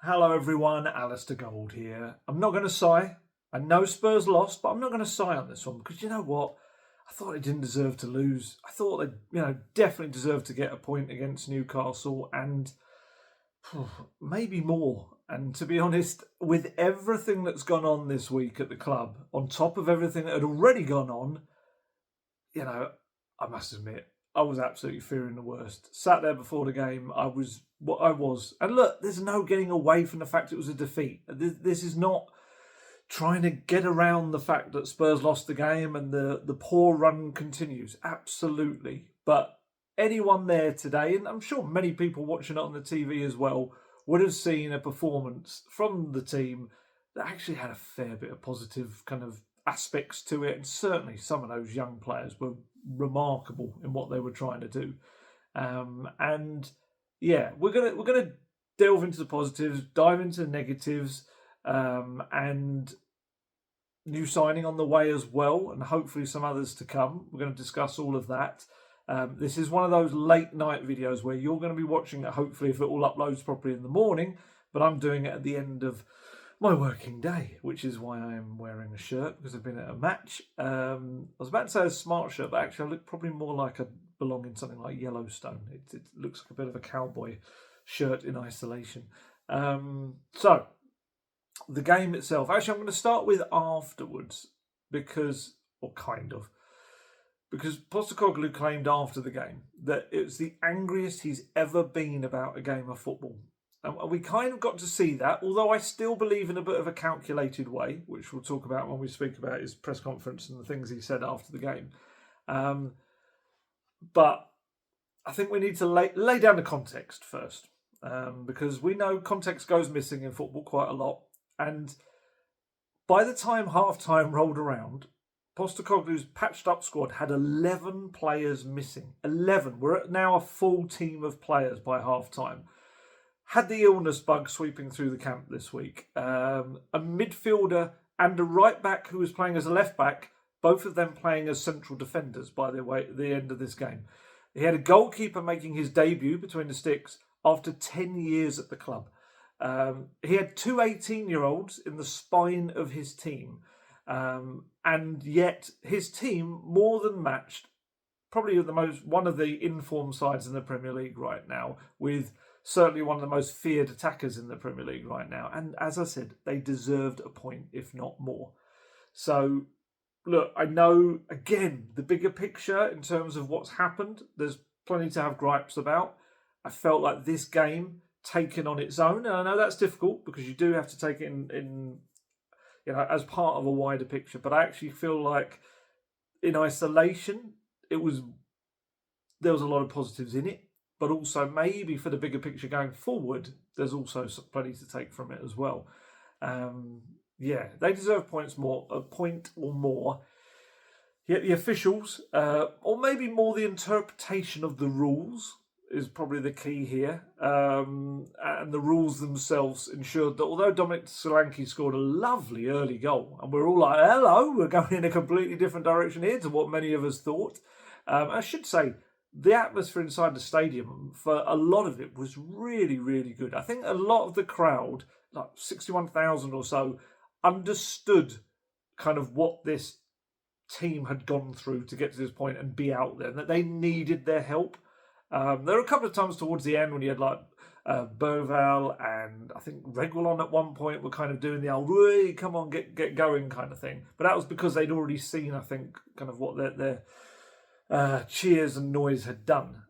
Hello everyone, Alistair Gold here. I'm not going to sigh. I know Spurs lost, but I'm not going to sigh on this one because you know what? I thought they didn't deserve to lose. I thought they, definitely deserved to get a point against Newcastle and maybe more. And to be honest, with everything that's gone on this week at the club, on top of everything that had already gone on, you know, I must admit, I was absolutely fearing the worst. Sat there before the game, I was what I was. And look, there's no getting away from the fact it was a defeat. This is not trying to get around the fact that Spurs lost the game and the poor run continues. Absolutely. But anyone there today, and I'm sure many people watching it on the TV as well, would have seen a performance from the team that actually had a fair bit of positive kind of aspects to it. And certainly some of those young players were remarkable in what they were trying to do. And yeah, we're gonna delve into the positives, dive into the negatives, and new signing on the way as well, and hopefully some others to come. We're going to discuss all of that. This is one of those late night videos where you're going to be watching it, hopefully, if it all uploads properly in the morning, but I'm doing it at the end of my working day, which is why I am wearing a shirt because I've been at a match. I was about to say a smart shirt, but actually I look probably more like I belong in something like Yellowstone. It looks like a bit of a cowboy shirt in isolation. So the game itself. Actually, I'm going to start with afterwards because, or kind of, because Postecoglou claimed after the game that it was the angriest he's ever been about a game of football. And we kind of got to see that, although I still believe in a bit of a calculated way, which we'll talk about when we speak about his press conference and the things he said after the game. But I think we need to lay down the context first, because we know context goes missing in football quite a lot. And by the time half-time rolled around, Postecoglou's patched-up squad had 11 players missing. 11. We're at now a full team of players by half-time. Had the illness bug sweeping through the camp this week. A midfielder and a right-back who was playing as a left-back, both of them playing as central defenders by the end of this game. He had a goalkeeper making his debut between the sticks after 10 years at the club. He had two 18-year-olds in the spine of his team. And yet his team more than matched probably one of the informed sides in the Premier League right now, with certainly one of the most feared attackers in the Premier League right now. And as I said, they deserved a point, if not more. So, look, I know, again, the bigger picture in terms of what's happened, there's plenty to have gripes about. I felt like this game, taken on its own, and I know that's difficult because you do have to take it in as part of a wider picture, but I actually feel like in isolation there was a lot of positives in it, but also maybe for the bigger picture going forward, there's also plenty to take from it as well. They deserve a point or more. Yet the officials, or maybe more the interpretation of the rules, is probably the key here. And the rules themselves ensured that although Dominic Solanke scored a lovely early goal, and we're all like, hello, we're going in a completely different direction here to what many of us thought. I should say, the atmosphere inside the stadium, for a lot of it, was really, really good. I think a lot of the crowd, like 61,000 or so, understood kind of what this team had gone through to get to this point and be out there, and that they needed their help. There were a couple of times towards the end when you had like Bergvall and I think Bergvall on at one point were kind of doing the old come on, get going kind of thing. But that was because they'd already seen, I think, kind of what their cheers and noise had done.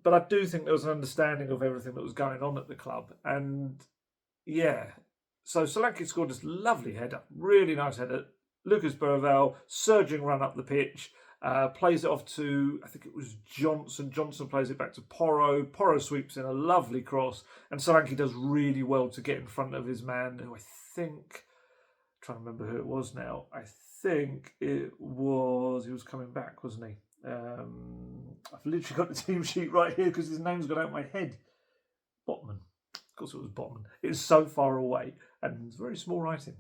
But I do think there was an understanding of everything that was going on at the club. And yeah, so Solanke scored this lovely header, really nice header. Lucas Bergvall, surging run up the pitch. Plays it off to, I think it was Johnson. Johnson plays it back to Porro. Porro sweeps in a lovely cross. And Solanke does really well to get in front of his man, who I think, I'm trying to remember who it was now. I think he was coming back, wasn't he? I've literally got the team sheet right here because his name's gone out of my head. Botman. Of course it was Botman. It's so far away and it's very small writing.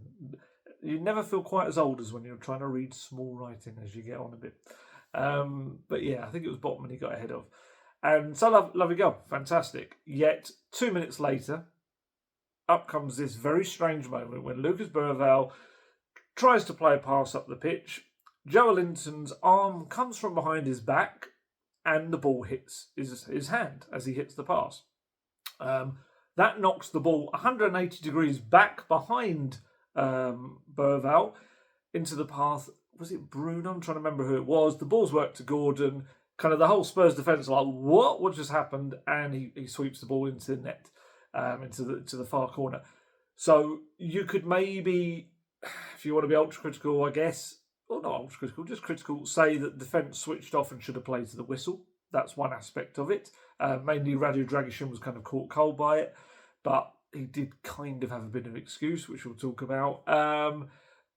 You never feel quite as old as when you're trying to read small writing as you get on a bit. But yeah, I think it was Botman he got ahead of. And so lovely goal, fantastic. Yet 2 minutes later, up comes this very strange moment when Lucas Bergvall tries to play a pass up the pitch. Joelinton's arm comes from behind his back and the ball hits his hand as he hits the pass. That knocks the ball 180 degrees back behind Bergvall into the path. Was it Bruno? I'm trying to remember who it was. The ball's worked to Gordon. Kind of the whole Spurs defence are like, what just happened? And he sweeps the ball into the net, into the far corner. So you could maybe, if you want to be ultra critical, I guess, or not ultra critical, just critical, say that defence switched off and should have played to the whistle. That's one aspect of it. Mainly Radu Dragic was kind of caught cold by it, but he did kind of have a bit of excuse, which we'll talk about.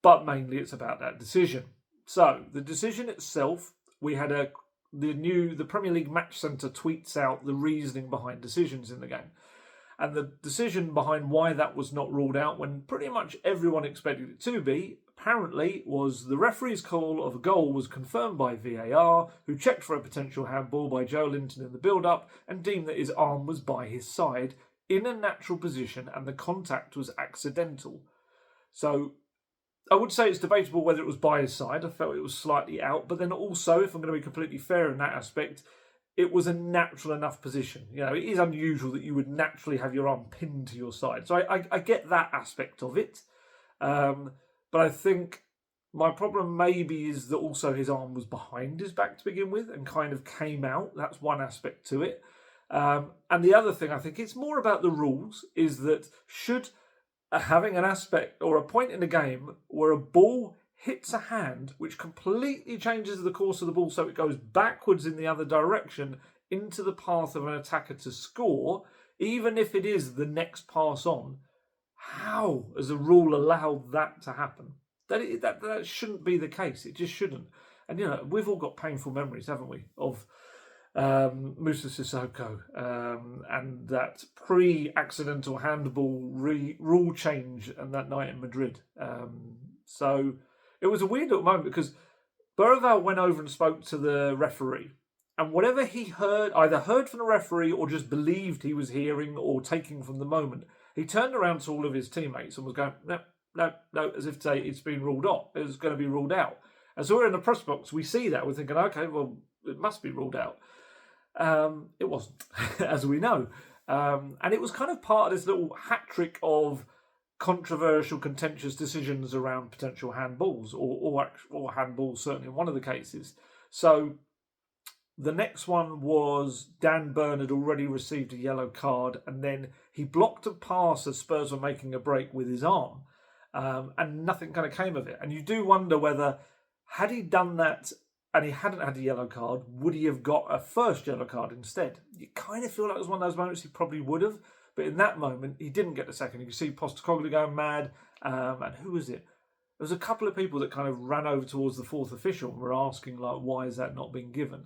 But mainly it's about that decision. So the decision itself, we had the Premier League Match Centre tweets out the reasoning behind decisions in the game. And the decision behind why that was not ruled out when pretty much everyone expected it to be, apparently, was the referee's call of a goal was confirmed by VAR, who checked for a potential handball by Joelinton in the build-up and deemed that his arm was by his side in a natural position and the contact was accidental. So I would say it's debatable whether it was by his side. I felt it was slightly out. But then also, if I'm going to be completely fair in that aspect, it was a natural enough position. You know, it is unusual that you would naturally have your arm pinned to your side. So I get that aspect of it. But I think my problem maybe is that also his arm was behind his back to begin with and kind of came out. That's one aspect to it. And the other thing, I think it's more about the rules, is that should having an aspect or a point in a game where a ball hits a hand which completely changes the course of the ball so it goes backwards in the other direction into the path of an attacker to score, even if it is the next pass on, how, as a rule, allow that to happen? That shouldn't be the case. It just shouldn't. And, you know, we've all got painful memories, haven't we, of Moussa Sissoko and that pre-accidental handball rule change and that night in Madrid. So it was a weird little moment because Bergvall went over and spoke to the referee, and whatever he heard, either heard from the referee or just believed he was hearing or taking from the moment, he turned around to all of his teammates and was going, no, as if to say it's been ruled off. It's going to be ruled out. And so we're in the press box. We see that. We're thinking, okay, well, it must be ruled out. It wasn't, as we know. And it was kind of part of this little hat trick of controversial, contentious decisions around potential handballs, or handballs, certainly in one of the cases. So the next one was Dan Burn had already received a yellow card, and then he blocked a pass as Spurs were making a break with his arm, and nothing kind of came of it. And you do wonder whether, had he done that and he hadn't had a yellow card, would he have got a first yellow card instead? You kind of feel like it was one of those moments he probably would have, but in that moment, he didn't get the second. You can see Postecoglou going mad, and who was it? There was a couple of people that kind of ran over towards the fourth official and were asking, like, why is that not being given?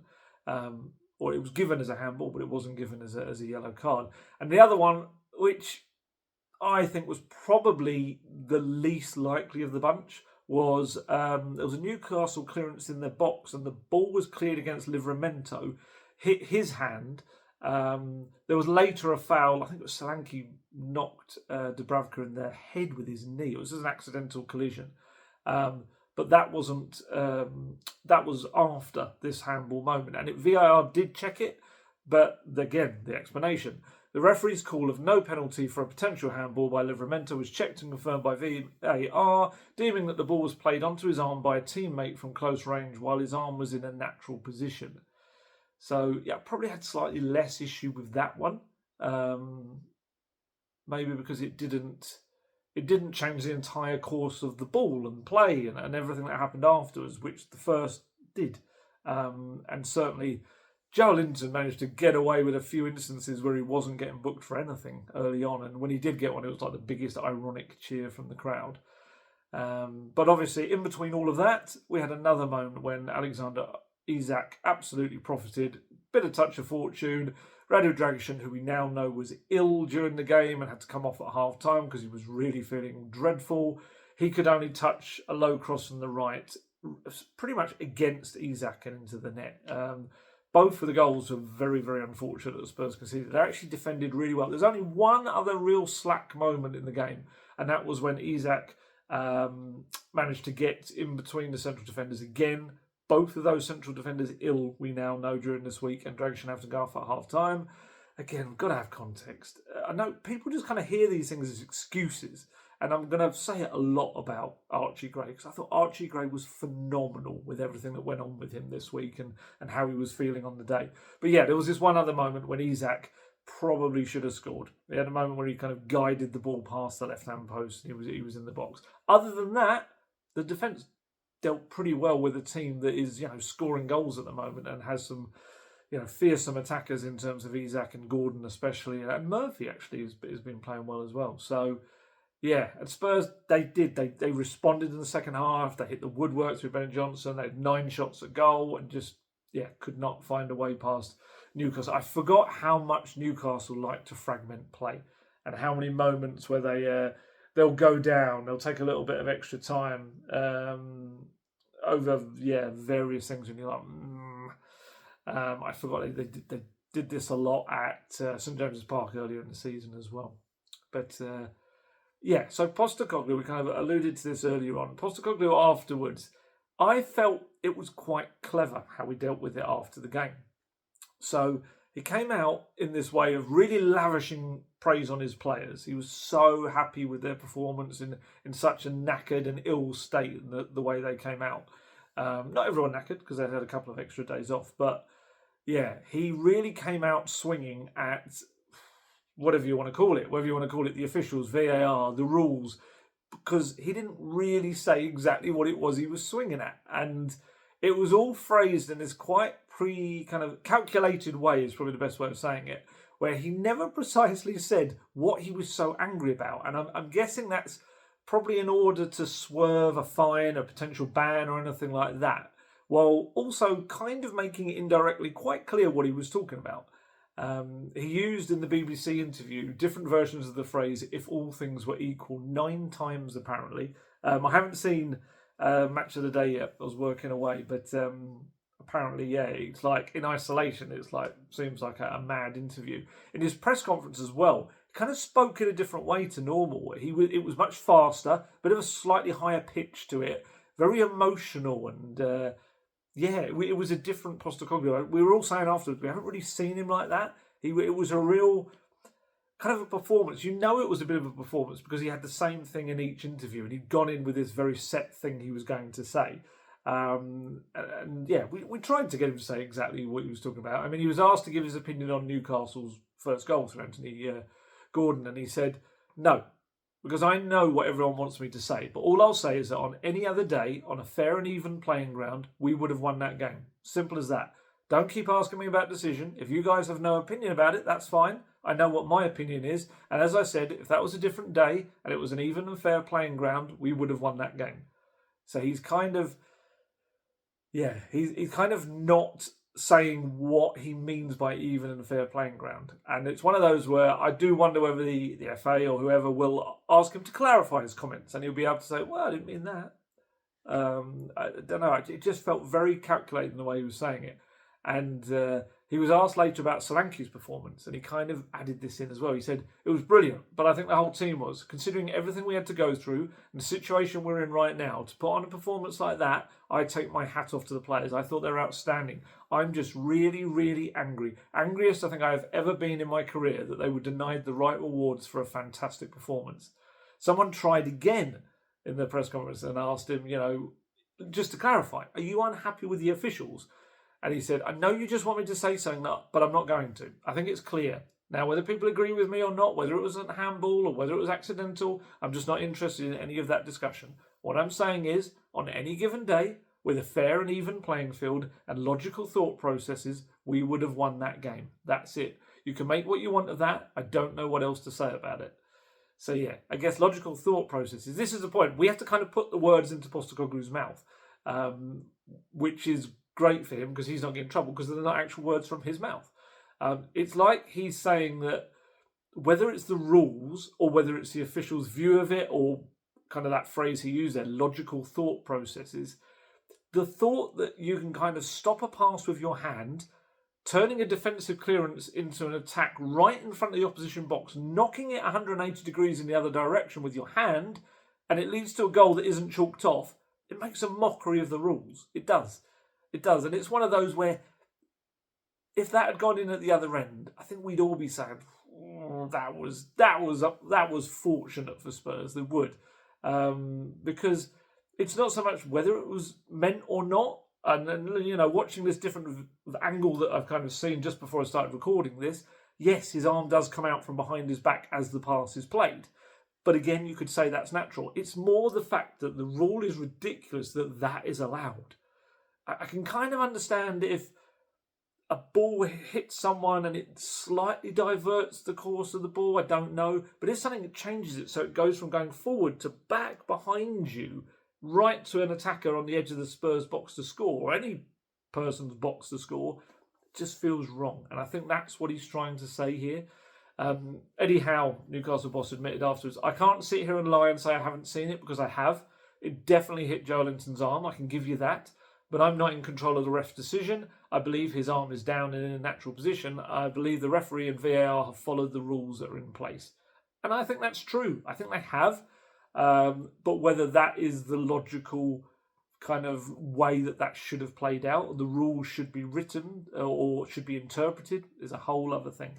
Or it was given as a handball, but it wasn't given as a yellow card. And the other one, which I think was probably the least likely of the bunch, was there was a Newcastle clearance in their box and the ball was cleared against Livramento, hit his hand. There was later a foul. I think it was Solanke knocked Dubravka in the head with his knee. It was just an accidental collision. But that wasn't. That was after this handball moment, and VAR did check it. But again, the explanation: the referee's call of no penalty for a potential handball by Livramento was checked and confirmed by VAR, deeming that the ball was played onto his arm by a teammate from close range while his arm was in a natural position. So yeah, probably had slightly less issue with that one. Maybe because it didn't change the entire course of the ball and play and everything that happened afterwards, which the first did. And certainly Joelinton managed to get away with a few instances where he wasn't getting booked for anything early on. And when he did get one, it was like the biggest ironic cheer from the crowd. But obviously, in between all of that, we had another moment when Alexander Isak absolutely profited. Bit of touch of fortune. Radu Dragic, who we now know was ill during the game and had to come off at half-time because he was really feeling dreadful. He could only touch a low cross from the right, pretty much against Isak and into the net. Both of the goals were very, very unfortunate that Spurs conceded. They actually defended really well. There's only one other real slack moment in the game, and that was when Isak managed to get in between the central defenders again. Both of those central defenders ill, we now know, during this week, and Drake should have to go off at half-time. Again, got to have context. I know people just kind of hear these things as excuses, and I'm going to say it a lot about Archie Gray, because I thought Archie Gray was phenomenal with everything that went on with him this week and how he was feeling on the day. But yeah, there was this one other moment when Isak probably should have scored. He had a moment where he kind of guided the ball past the left-hand post and he was in the box. Other than that, the defence dealt pretty well with a team that is, scoring goals at the moment and has some, fearsome attackers in terms of Isak and Gordon especially. And Murphy actually has been playing well as well. So, yeah, and Spurs, they responded in the second half. They hit the woodworks with Bennett Johnson. They had 9 shots at goal and just, could not find a way past Newcastle. I forgot how much Newcastle like to fragment play and how many moments where they'll go down, they'll take a little bit of extra time over various things, and you're like, I forgot they did this a lot at St James's Park earlier in the season as well. But so Postecoglou, we kind of alluded to this earlier on. Postecoglou afterwards, I felt it was quite clever how he dealt with it after the game. So he came out in this way of really lavishing praise on his players. He was so happy with their performance in such a knackered and ill state, the way they came out. Not everyone knackered because they had a couple of extra days off. But yeah, he really came out swinging at whatever you want to call it. Whether you want to call it the officials, VAR, the rules. Because he didn't really say exactly what it was he was swinging at. And it was all phrased in this quite kind of calculated way, is probably the best way of saying it, where he never precisely said what he was so angry about. And I'm guessing that's probably in order to swerve a fine, a potential ban or anything like that, while also kind of making it indirectly quite clear what he was talking about. He used in the BBC interview different versions of the phrase, if all things were equal, 9 times apparently. I haven't seen Match of the Day yet. I was working away, but apparently, it's like in isolation, seems like a mad interview. In his press conference as well, he kind of spoke in a different way to normal. It was much faster, bit of a slightly higher pitch to it, very emotional, and it was a different Postecoglou. We were all saying afterwards, we haven't really seen him like that. It was a real kind of a performance. You know, it was a bit of a performance because he had the same thing in each interview, and he'd gone in with this very set thing he was going to say. We tried to get him to say exactly what he was talking about. I mean, he was asked to give his opinion on Newcastle's first goal through Anthony Gordon, and he said, no, because I know what everyone wants me to say, but all I'll say is that on any other day, on a fair and even playing ground, we would have won that game. Simple as that. Don't keep asking me about decision. If you guys have no opinion about it, that's fine. I know what my opinion is. And as I said, if that was a different day and it was an even and fair playing ground, we would have won that game. So he's kind of, he's kind of not saying what he means by even and fair playing ground. And it's one of those where I do wonder whether the FA or whoever will ask him to clarify his comments, and he'll be able to say, well, I didn't mean that. I don't know. It just felt very calculated in the way he was saying it. And he was asked later about Solanke's performance, and he kind of added this in as well. He said, it was brilliant, but I think the whole team was. Considering everything we had to go through and the situation we're in right now, to put on a performance like that, I take my hat off to the players. I thought they were outstanding. I'm just really, really angry. Angriest I think I have ever been in my career that they were denied the right rewards for a fantastic performance. Someone tried again in the press conference and asked him, just to clarify, are you unhappy with the officials? And he said, I know you just want me to say something, but I'm not going to. I think it's clear. Now, whether people agree with me or not, whether it was a handball or whether it was accidental, I'm just not interested in any of that discussion. What I'm saying is, on any given day, with a fair and even playing field and logical thought processes, we would have won that game. That's it. You can make what you want of that. I don't know what else to say about it. So I guess logical thought processes. This is the point. We have to kind of put the words into Postecoglou's mouth, which is great for him because he's not getting in trouble because they're not actual words from his mouth. It's like he's saying that whether it's the rules or whether it's the official's view of it or kind of that phrase he used there, logical thought processes, the thought that you can kind of stop a pass with your hand, turning a defensive clearance into an attack right in front of the opposition box, knocking it 180 degrees in the other direction with your hand, and it leads to a goal that isn't chalked off, it makes a mockery of the rules. It does. It does. And it's one of those where if that had gone in at the other end, I think we'd all be saying, that was fortunate for Spurs. They would. Because it's not so much whether it was meant or not. And then, watching this different angle that I've kind of seen just before I started recording this, yes, his arm does come out from behind his back as the pass is played. But again, you could say that's natural. It's more the fact that the rule is ridiculous that is allowed. I can kind of understand if a ball hits someone and it slightly diverts the course of the ball. I don't know. But it's something that changes it. So it goes from going forward to back behind you, right to an attacker on the edge of the Spurs box to score, or any person's box to score. It just feels wrong. And I think that's what he's trying to say here. Eddie Howe, Newcastle boss, admitted afterwards, I can't sit here and lie and say I haven't seen it because I have. It definitely hit Joelinton's arm. I can give you that. But I'm not in control of the ref's decision. I believe his arm is down and in a natural position. I believe the referee and VAR have followed the rules that are in place. And I think that's true. I think they have. But whether that is the logical kind of way that should have played out, the rules should be written or should be interpreted, is a whole other thing.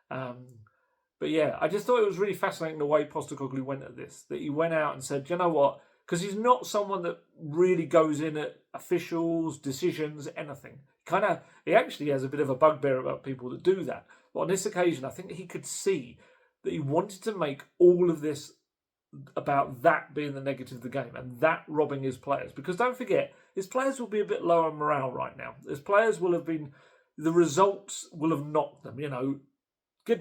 But yeah, I just thought it was really fascinating the way Postecoglou went at this. That he went out and said, you know what? Because he's not someone that really goes in at officials, decisions, anything. He actually has a bit of a bugbear about people that do that. But on this occasion, I think he could see that he wanted to make all of this about that being the negative of the game and that robbing his players. Because don't forget, his players will be a bit lower on morale right now. His players will have been, the results will have knocked them,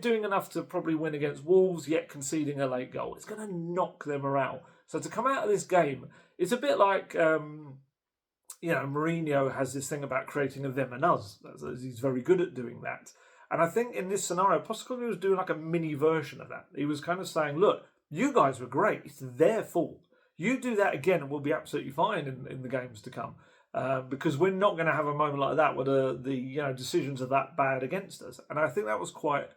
doing enough to probably win against Wolves, yet conceding a late goal. It's going to knock their morale. So to come out of this game, it's a bit like, Mourinho has this thing about creating a them and us. He's very good at doing that. And I think in this scenario, Postecoglou was doing like a mini version of that. He was kind of saying, look, you guys were great. It's their fault. You do that again and we'll be absolutely fine in the games to come. Because we're not going to have a moment like that where the decisions are that bad against us. And I think that was quite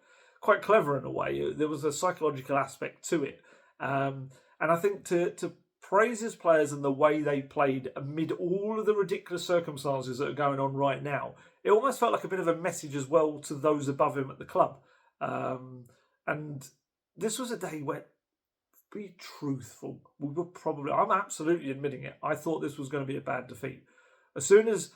clever in a way. There was a psychological aspect to it. And I think to praise his players and the way they played amid all of the ridiculous circumstances that are going on right now, it almost felt like a bit of a message as well to those above him at the club. And this was a day where, be truthful, I'm absolutely admitting it, I thought this was going to be a bad defeat. As soon as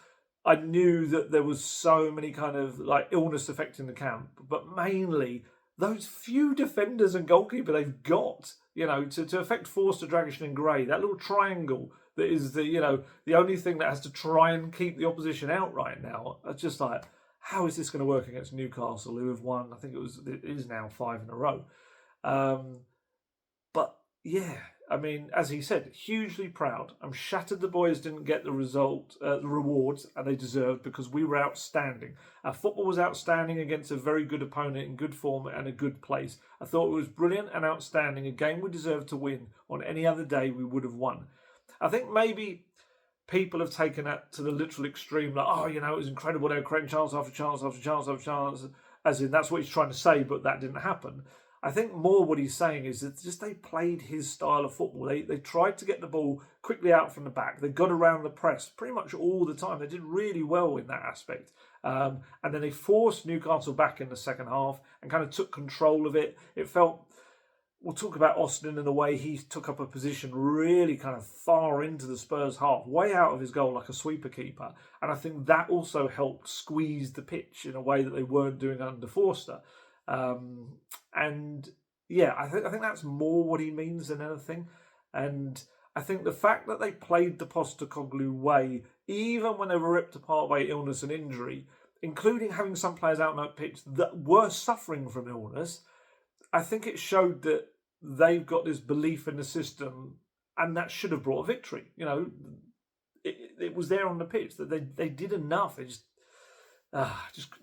I knew that there was so many kind of illness affecting the camp, but mainly those few defenders and goalkeeper they've got, to affect Forster, Dragic and Gray, that little triangle that is the only thing that has to try and keep the opposition out right now. It's just like, how is this going to work against Newcastle, who have won, I think it is now 5 in a row. But yeah, I mean, as he said, hugely proud. I'm shattered the boys didn't get the rewards and they deserved, because we were outstanding. Our football was outstanding against a very good opponent in good form and a good place. I thought it was brilliant and outstanding. A game we deserved to win. On any other day, we would have won. I think maybe people have taken that to the literal extreme, like, it was incredible. They were creating chance after chance after chance after chance. As in, that's what he's trying to say, but that didn't happen. I think more what he's saying is that just they played his style of football. They tried to get the ball quickly out from the back. They got around the press pretty much all the time. They did really well in that aspect. And then they forced Newcastle back in the second half and kind of took control of it. It felt, we'll talk about Austin in the way he took up a position really kind of far into the Spurs half, way out of his goal like a sweeper keeper. And I think that also helped squeeze the pitch in a way that they weren't doing under Forster. And yeah, I think that's more what he means than anything. And I think the fact that they played the Postecoglou way, even when they were ripped apart by illness and injury, including having some players out on that pitch that were suffering from illness, I think it showed that they've got this belief in the system, and that should have brought a victory. It was there on the pitch that they did enough. They just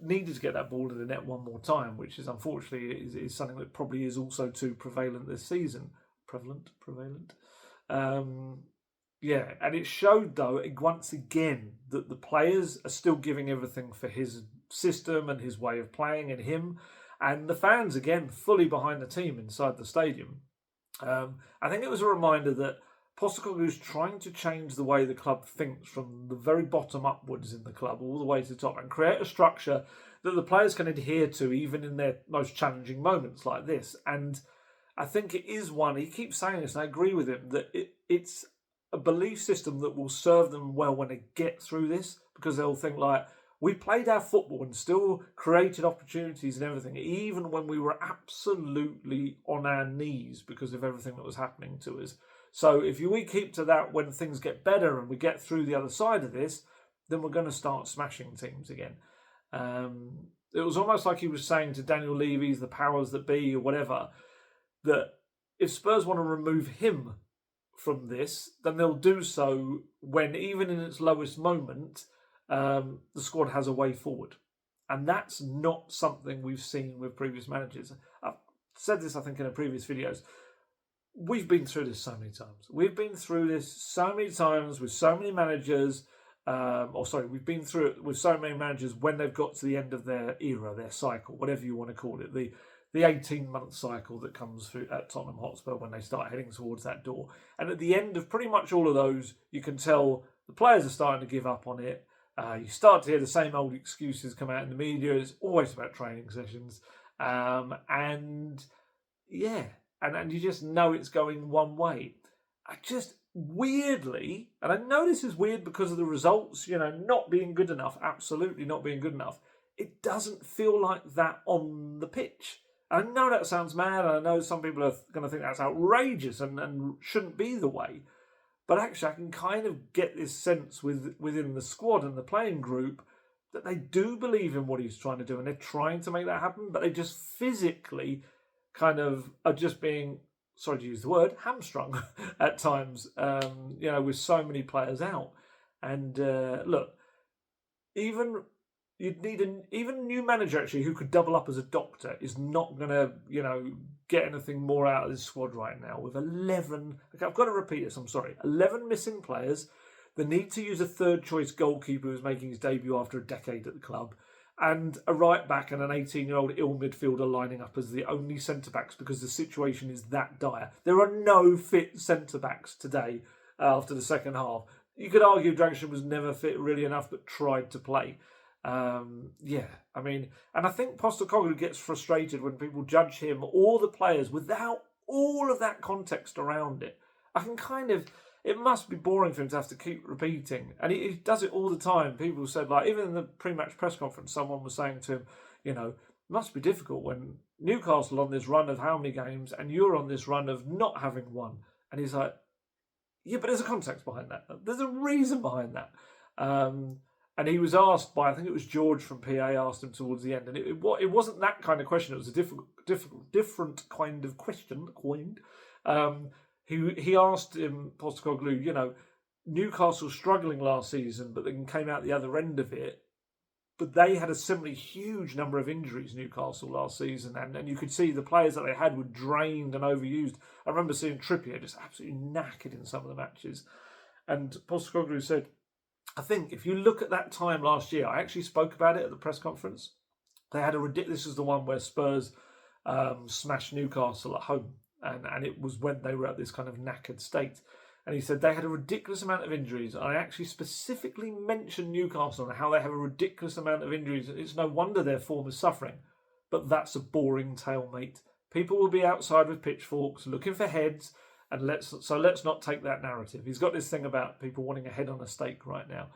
needed to get that ball to the net one more time, which is unfortunately is something that probably is also too prevalent this season. Prevalent. And it showed though once again that the players are still giving everything for his system and his way of playing and him. And the fans, again, fully behind the team inside the stadium. I think it was a reminder that Postecoglou is trying to change the way the club thinks from the very bottom upwards in the club all the way to the top and create a structure that the players can adhere to even in their most challenging moments like this. And I think it is one, he keeps saying this and I agree with him, that it's a belief system that will serve them well when they get through this, because they'll think like, we played our football and still created opportunities and everything, even when we were absolutely on our knees because of everything that was happening to us. So if we keep to that when things get better and we get through the other side of this, then we're going to start smashing teams again. It was almost like he was saying to Daniel Levy's, the powers that be or whatever, that if Spurs want to remove him from this, then they'll do so when, even in its lowest moment, the squad has a way forward. And that's not something we've seen with previous managers. I've said this, I think, in previous videos. We've been through this so many times. We've been through this so many times with so many managers. We've been through it with so many managers when they've got to the end of their era, their cycle, whatever you want to call it. The 18-month cycle that comes through at Tottenham Hotspur when they start heading towards that door. And at the end of pretty much all of those, you can tell the players are starting to give up on it. You start to hear the same old excuses come out in the media. It's always about training sessions. And you just know it's going one way. I just weirdly, and I know this is weird because of the results, not being good enough, absolutely not being good enough. It doesn't feel like that on the pitch. I know that sounds mad, and I know some people are going to think that's outrageous and shouldn't be the way. But actually, I can kind of get this sense within the squad and the playing group that they do believe in what he's trying to do, and they're trying to make that happen, but they just physically kind of are just being, sorry to use the word, hamstrung at times, with so many players out. And look, even a new manager actually who could double up as a doctor is not going to, get anything more out of this squad right now. With 11, I've got to repeat this, I'm sorry, 11 missing players, the need to use a third choice goalkeeper who's making his debut after a decade at the club, and a right back and an 18-year-old ill midfielder lining up as the only centre-backs because the situation is that dire. There are no fit centre-backs today after the second half. You could argue Dragic was never fit really enough but tried to play. And I think Postecoglou gets frustrated when people judge him or the players without all of that context around it. It must be boring for him to have to keep repeating. And he does it all the time. People said, even in the pre-match press conference, someone was saying to him, it must be difficult when Newcastle on this run of how many games and you're on this run of not having one. And he's like, yeah, but there's a context behind that. There's a reason behind that. And he was asked by, I think it was George from PA asked him towards the end. And it wasn't that kind of question. It was a different kind of question. He asked him, Postecoglou, Newcastle struggling last season, but then came out the other end of it. But they had a similarly huge number of injuries, Newcastle, last season. And you could see the players that they had were drained and overused. I remember seeing Trippier just absolutely knackered in some of the matches. And Postecoglou said, I think if you look at that time last year, I actually spoke about it at the press conference. They had this is the one where Spurs smashed Newcastle at home. And it was when they were at this kind of knackered state. And he said they had a ridiculous amount of injuries. I actually specifically mentioned Newcastle and how they have a ridiculous amount of injuries. It's no wonder their form is suffering. But that's a boring tale, mate. People will be outside with pitchforks looking for heads. And let's not take that narrative. He's got this thing about people wanting a head on a stake right now.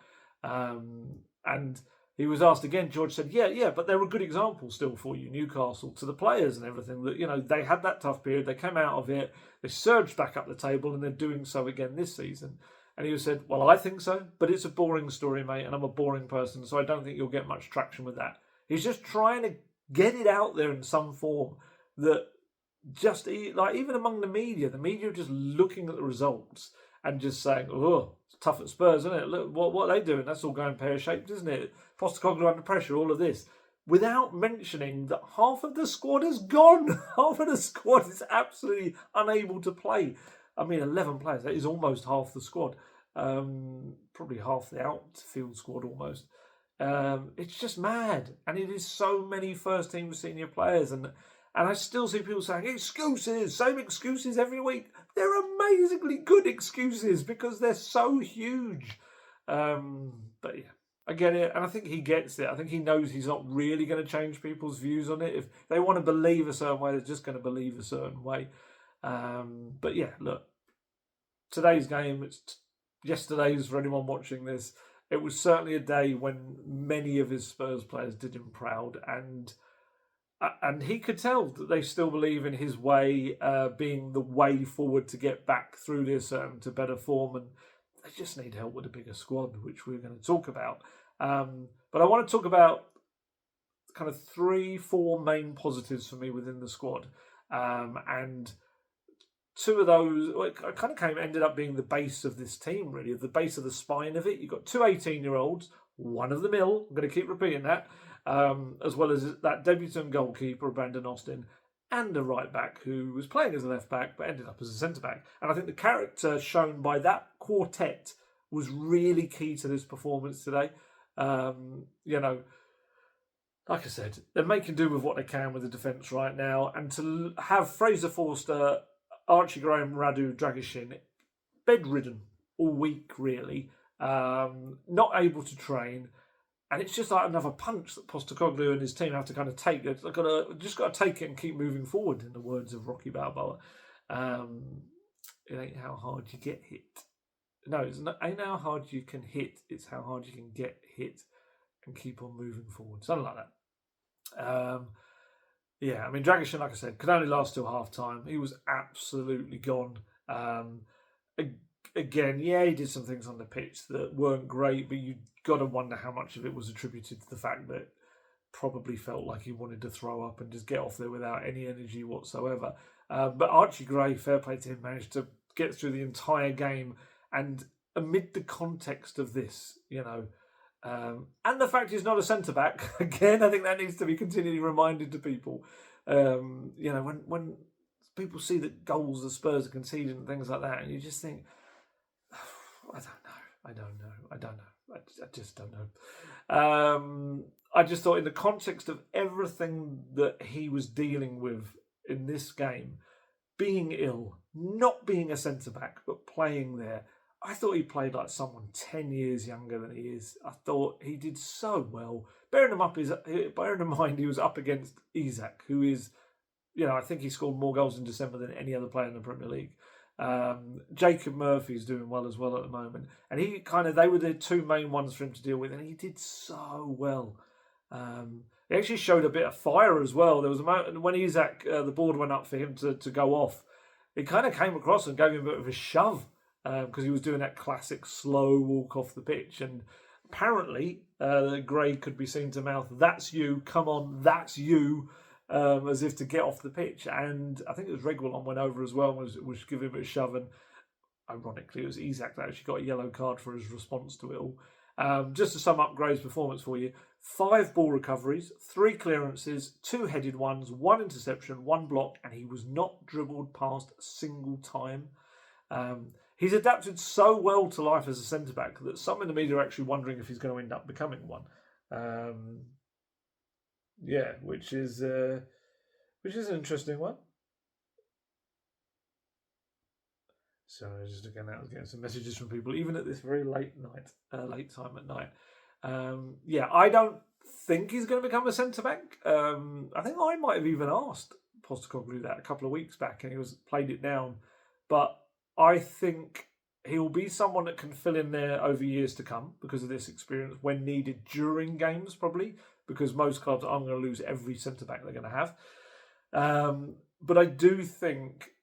And he was asked again, George said, yeah, but they're a good example still for you, Newcastle, to the players and everything. That they had that tough period, they came out of it, they surged back up the table, and they're doing so again this season. And he said, well, I think so, but it's a boring story, mate, and I'm a boring person, so I don't think you'll get much traction with that. He's just trying to get it out there in some form that just, even among the media are just looking at the results and just saying, oh, it's tough at Spurs, isn't it? Look, what are they doing? That's all going pear-shaped, isn't it? Postecoglou under pressure, all of this. Without mentioning that half of the squad is gone. Half of the squad is absolutely unable to play. 11 players, that is almost half the squad. Probably half the outfield squad almost. It's just mad. And it is so many first-team senior players. And I still see people saying, excuses, same excuses every week. They're amazingly good excuses because they're so huge. But yeah, I get it. And I think he gets it. I think he knows he's not really going to change people's views on it. If they want to believe a certain way, they're just going to believe a certain way. But yeah, look, today's game, it's yesterday's for anyone watching this. It was certainly a day when many of his Spurs players did him proud, and he could tell that they still believe in his way being the way forward to get back through this to better form, and they just need help with a bigger squad, which we're going to talk about. But I want to talk about kind of 3-4 main positives for me within the squad, and two of those ended up being the base of this team, really, the base of the spine of it. You've got two 18-year-olds, one of them ill, I'm going to keep repeating that, as well as that debutant goalkeeper, Brandon Austin, and a right-back who was playing as a left-back but ended up as a centre-back. And I think the character shown by that quartet was really key to this performance today. Like I said, they're making do with what they can with the defence right now, and to have Fraser Forster, Archie Graham, Radu Dragishin bedridden all week, really, not able to train, and it's just like another punch that Postecoglou and his team have to kind of take. They've just got to take it and keep moving forward, in the words of Rocky Balboa. It ain't how hard you get hit. No, it ain't how hard you can hit, it's how hard you can get hit and keep on moving forward. Something like that. Yeah, I mean, Dragishin, like I said, could only last till half-time. He was absolutely gone. Again, yeah, he did some things on the pitch that weren't great, but you got to wonder how much of it was attributed to the fact that probably felt like he wanted to throw up and just get off there without any energy whatsoever. But Archie Gray, fair play to him, managed to get through the entire game, and amid the context of this, and the fact he's not a centre-back, again, I think that needs to be continually reminded to people. When people see the goals the Spurs are conceding and things like that, and you just think, I don't know. I just don't know. I just thought in the context of everything that he was dealing with in this game, being ill, not being a centre-back, but playing there, I thought he played like someone 10 years younger than he is. I thought he did so well. Bearing in mind he was up against Isak, who is, I think he scored more goals in December than any other player in the Premier League. Jacob Murphy's doing well as well at the moment. And they were the two main ones for him to deal with, and he did so well. He actually showed a bit of fire as well. There was a moment when Isak, the board went up for him to go off. He kind of came across and gave him a bit of a shove, because he was doing that classic slow walk off the pitch, and apparently Gray could be seen to mouth, "That's you, come on, that's you," as if to get off the pitch. And I think it was Bergvall went over as well, was giving him a shove, and ironically it was Isak that actually got a yellow card for his response to it all. Just to sum up Gray's performance for you: 5 ball recoveries, 3 clearances, 2 headed ones, 1 interception, 1 block, and he was not dribbled past a single time. He's adapted so well to life as a centre-back that some in the media are actually wondering if he's going to end up becoming one. Which is an interesting one. So just again, I was getting some messages from people, even at this very late time at night. I don't think he's going to become a centre-back. I think I might have even asked Postecoglou that a couple of weeks back, and he played it down. But I think he'll be someone that can fill in there over years to come because of this experience when needed during games, probably, because most clubs aren't going to lose every centre-back they're going to have. But I do think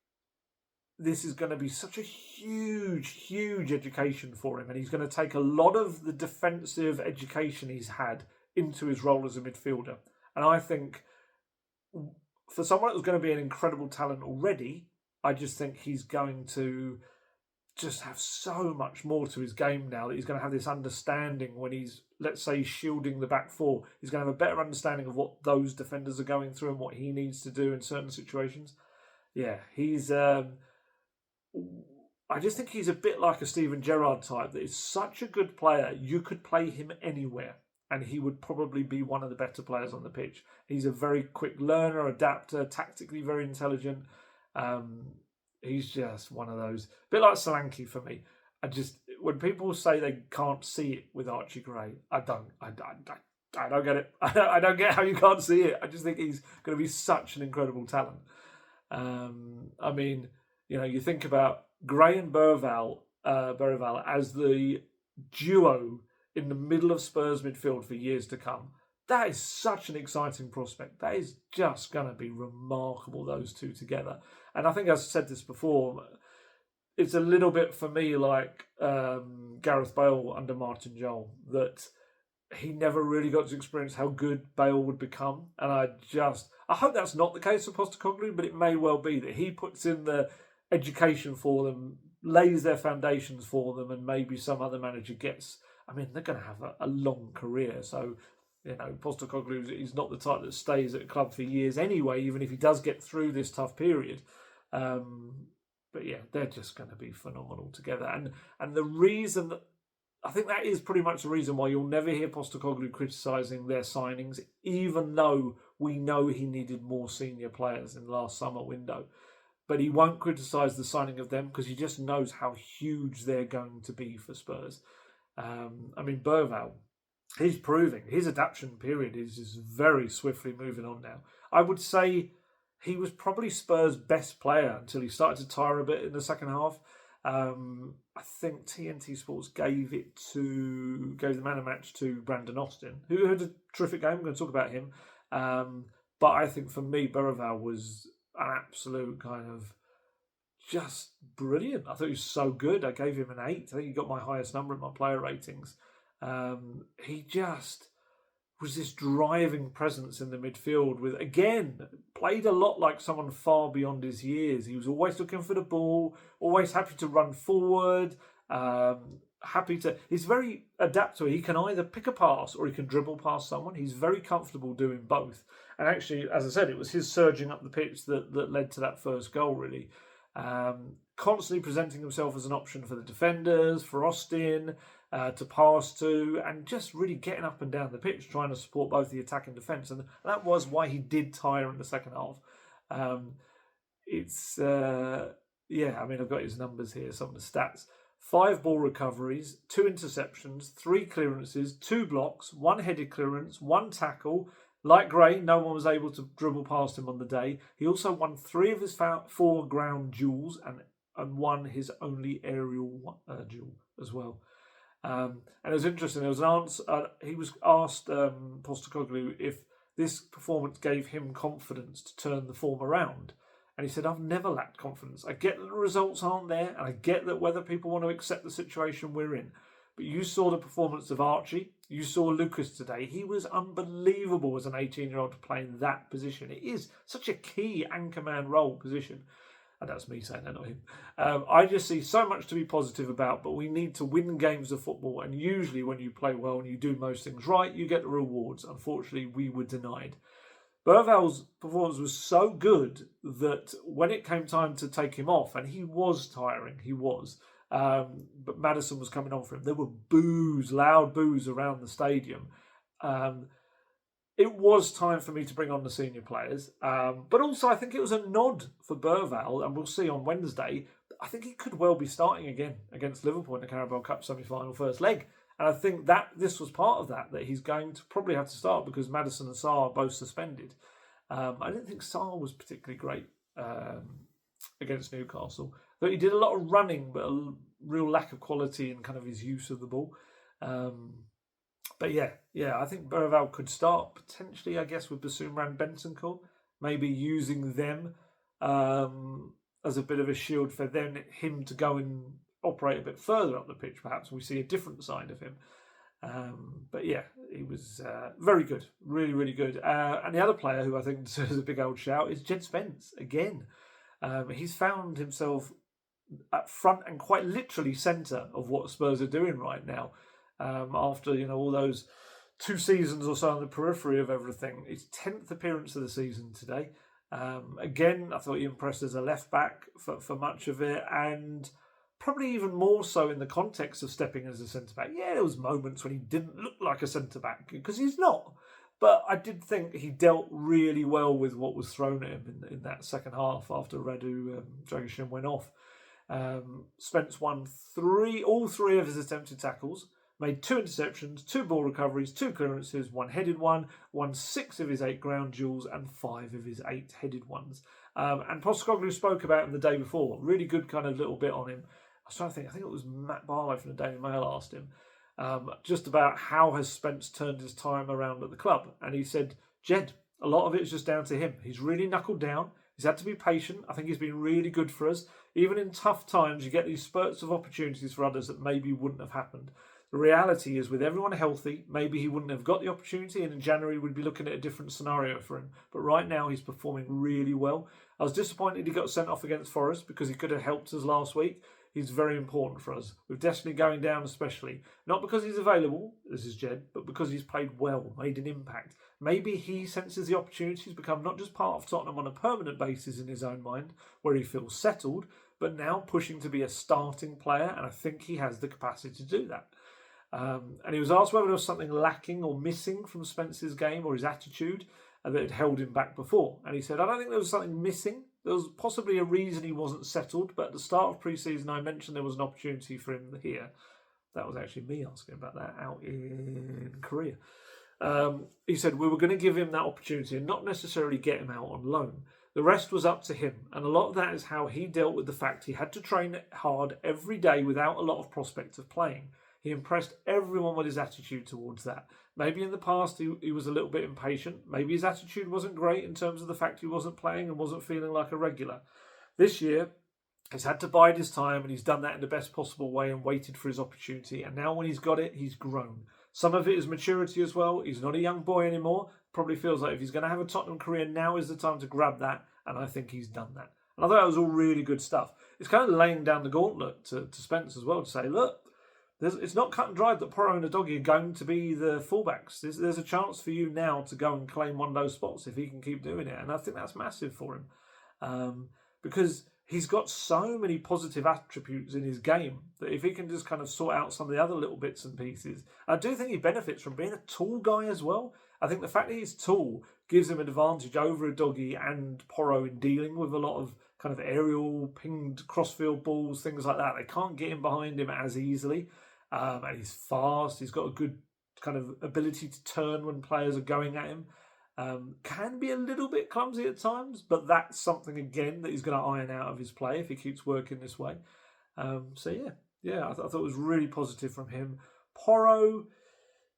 this is going to be such a huge, huge education for him, and he's going to take a lot of the defensive education he's had into his role as a midfielder. And I think for someone that was going to be an incredible talent already, I just think he's going to just have so much more to his game now that he's going to have this understanding when he's, let's say, shielding the back four. He's going to have a better understanding of what those defenders are going through and what he needs to do in certain situations. Yeah, he's... I just think he's a bit like a Steven Gerrard type, that is such a good player, you could play him anywhere. and he would probably be one of the better players on the pitch. He's a very quick learner, adapter, tactically very intelligent. He's just one of those, a bit like Solanke for me. When people say they can't see it with Archie Gray, I don't get it. I don't get how you can't see it. I just think he's going to be such an incredible talent. I mean, you think about Gray and Bergvall as the duo in the middle of Spurs midfield for years to come. That is such an exciting prospect. That is just going to be remarkable, those two together. And I think I've said this before, it's a little bit for me like Gareth Bale under Martin Jol, that he never really got to experience how good Bale would become. And I hope that's not the case for Postecoglou, but it may well be that he puts in the education for them, lays their foundations for them, and maybe some other manager gets... I mean, they're going to have a long career, so... Postecoglou is not the type that stays at a club for years anyway, even if he does get through this tough period. But yeah, they're just going to be phenomenal together. And the reason that I think that is pretty much the reason why you'll never hear Postecoglou criticising their signings, even though we know he needed more senior players in the last summer window. But he won't criticise the signing of them because he just knows how huge they're going to be for Spurs. I mean, Bergvall, he's proving his adaptation period is just very swiftly moving on now. I would say he was probably Spurs' best player until he started to tire a bit in the second half. I think TNT Sports gave the man of the match to Brandon Austin, who had a terrific game. I'm going to talk about him. But I think for me, Bergvall was an absolute kind of just brilliant. I thought he was so good. I gave him an 8. I think he got my highest number in my player ratings. He just was this driving presence in the midfield with, again, played a lot like someone far beyond his years. He was always looking for the ball, always happy to run forward, he's very adaptable. He can either pick a pass or he can dribble past someone. He's very comfortable doing both. And actually, as I said, it was his surging up the pitch that led to that first goal, really. Constantly presenting himself as an option for the defenders, for Austin, to pass to, and just really getting up and down the pitch, trying to support both the attack and defence. And that was why he did tire in the second half. I mean, I've got his numbers here, some of the stats. 5 ball recoveries, 2 interceptions, 3 clearances, 2 blocks, 1 headed clearance, 1 tackle. Like Gray, no one was able to dribble past him on the day. He also won 3 of his 4 ground duels and won his only aerial duel as well. And it was interesting. There was an answer. He was asked, Postecoglou, if this performance gave him confidence to turn the form around. And he said, I've never lacked confidence. I get that the results aren't there, and I get that whether people want to accept the situation we're in. But you saw the performance of Archie. You saw Lucas today. He was unbelievable as an 18-year-old to play in that position. It is such a key anchorman role position. And that's me saying that, not him. I just see so much to be positive about, but we need to win games of football. And usually when you play well and you do most things right, you get the rewards. Unfortunately, we were denied. Bergvall's performance was so good that when it came time to take him off, and he was tiring, but Maddison was coming on for him. There were loud boos around the stadium. It was time for me to bring on the senior players. But also I think it was a nod for Bergvall, and we'll see on Wednesday. I think he could well be starting again against Liverpool in the Carabao Cup semi-final first leg. And I think that this was part of that he's going to probably have to start because Maddison and Sarr are both suspended. I didn't think Sarr was particularly great against Newcastle. Though he did a lot of running, but a real lack of quality in kind of his use of the ball. But I think Bergvall could start potentially, I guess, with Bassoum and Bentancur, maybe using them as a bit of a shield for him to go and operate a bit further up the pitch. Perhaps we see a different side of him. But yeah, he was very good, really, really good. And the other player who I think deserves a big old shout is Jed Spence again. He's found himself at front and quite literally centre of what Spurs are doing right now. After all those 2 seasons or so on the periphery of everything, his 10th appearance of the season today. Again, I thought he impressed as a left back for much of it, and probably even more so in the context of stepping as a centre-back. Yeah, there was moments when he didn't look like a centre-back, because he's not. But I did think he dealt really well with what was thrown at him in that second half after Radu Dragishin went off. Spence won all three of his attempted tackles, made 2 interceptions, 2 ball recoveries, 2 clearances, 1 headed one, won 6 of his 8 ground duels and 5 of his 8 headed ones. And Postecoglou spoke about him the day before. Really good kind of little bit on him. I was trying to think, I think it was Matt Barlow from the Daily Mail asked him just about how has Spence turned his time around at the club. And he said, Jed, a lot of it is just down to him. He's really knuckled down. He's had to be patient. I think he's been really good for us. Even in tough times, you get these spurts of opportunities for others that maybe wouldn't have happened. The reality is, with everyone healthy, maybe he wouldn't have got the opportunity, and in January we'd be looking at a different scenario for him. But right now he's performing really well. I was disappointed he got sent off against Forest because he could have helped us last week. He's very important for us. With Destiny going down especially, not because he's available, this is Jed, but because he's played well, made an impact. Maybe he senses the opportunities become not just part of Tottenham on a permanent basis in his own mind, where he feels settled, but now pushing to be a starting player, and I think he has the capacity to do that. And he was asked whether there was something lacking or missing from Spence's game or his attitude that had held him back before. And he said, I don't think there was something missing. There was possibly a reason he wasn't settled, but at the start of pre-season I mentioned there was an opportunity for him here. That was actually me asking about that out in Korea. He said we were going to give him that opportunity and not necessarily get him out on loan. The rest was up to him, and a lot of that is how he dealt with the fact he had to train hard every day without a lot of prospect of playing. He impressed everyone with his attitude towards that. Maybe in the past he was a little bit impatient. Maybe his attitude wasn't great in terms of the fact he wasn't playing and wasn't feeling like a regular. This year, he's had to bide his time, and he's done that in the best possible way and waited for his opportunity. And now when he's got it, he's grown. Some of it is maturity as well. He's not a young boy anymore. Probably feels like if he's going to have a Tottenham career, now is the time to grab that. And I think he's done that. And I thought that was all really good stuff. It's kind of laying down the gauntlet to Spence as well to say, look, it's not cut and dried that Porro and Udogie are going to be the fullbacks. There's a chance for you now to go and claim one of those spots if he can keep doing it. And I think that's massive for him. Because he's got so many positive attributes in his game that if he can just kind of sort out some of the other little bits and pieces, I do think he benefits from being a tall guy as well. I think the fact that he's tall gives him an advantage over Udogie and Porro in dealing with a lot of kind of aerial, pinged crossfield balls, things like that. They can't get in behind him as easily. And he's fast. He's got a good kind of ability to turn when players are going at him. Can be a little bit clumsy at times, but that's something, again, that he's going to iron out of his play if he keeps working this way. I thought it was really positive from him. Porro,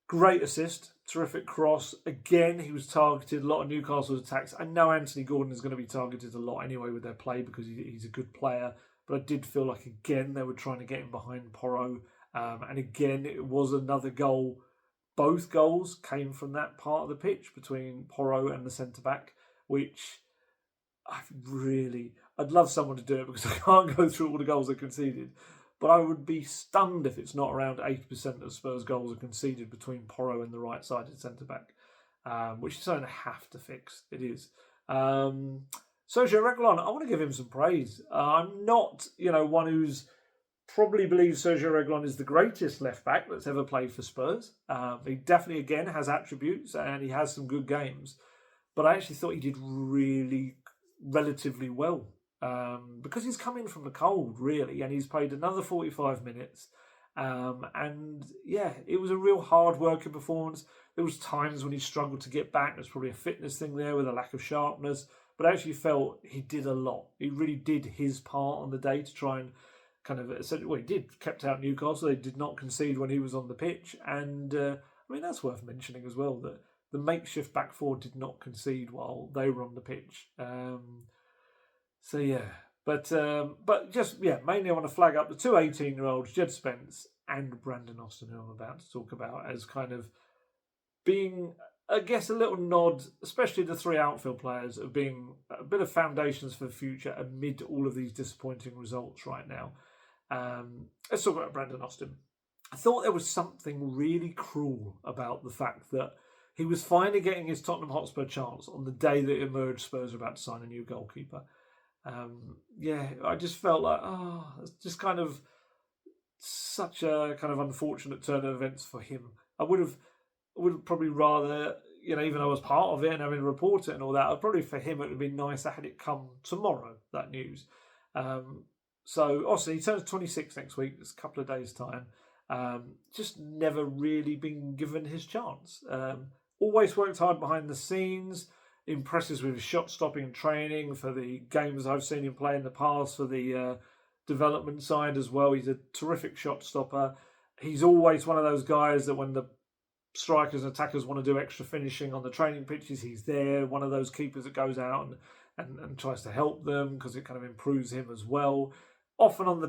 great assist, terrific cross. Again, he was targeted. A lot of Newcastle's attacks. I know Anthony Gordon is going to be targeted a lot anyway with their play because he's a good player, but I did feel like, again, they were trying to get him behind Porro. And again, it was another goal. Both goals came from that part of the pitch between Porro and the centre-back, which I'd love someone to do it because I can't go through all the goals they conceded. But I would be stunned if it's not around 80% of Spurs' goals are conceded between Porro and the right-sided centre-back, which is something I have to fix. It is. Sergio Reguilón, I want to give him some praise. I'm not, one who's probably believes Sergio Reguilón is the greatest left-back that's ever played for Spurs. He definitely, again, has attributes and he has some good games. But I actually thought he did really relatively well because he's come in from the cold, really, and he's played another 45 minutes. It was a real hard-working performance. There was times when he struggled to get back. There's probably a fitness thing there with a lack of sharpness. But I actually felt he did a lot. He really did his part on the day to try and kept out Newcastle. They did not concede when he was on the pitch. And, that's worth mentioning as well, that the makeshift back four did not concede while they were on the pitch. Mainly I want to flag up the two 18-year-olds, Jed Spence and Brandon Austin, who I'm about to talk about, as kind of being, I guess, a little nod, especially the three outfield players, of being a bit of foundations for the future amid all of these disappointing results right now. Let's talk about Brandon Austin. I thought there was something really cruel about the fact that he was finally getting his Tottenham Hotspur chance on the day that it emerged Spurs were about to sign a new goalkeeper. I just felt like, it's just kind of such a kind of unfortunate turn of events for him. I would have probably rather, even though I was part of it and having to report it and all that, probably for him it would have been nicer had it come tomorrow, that news. So obviously he turns 26 next week. It's a couple of days' time. Just never really been given his chance. Always worked hard behind the scenes. Impresses with his shot stopping and training for the games I've seen him play in the past, for the development side as well. He's a terrific shot stopper. He's always one of those guys that when the strikers and attackers want to do extra finishing on the training pitches, he's there. One of those keepers that goes out and tries to help them because it kind of improves him as well. Often on the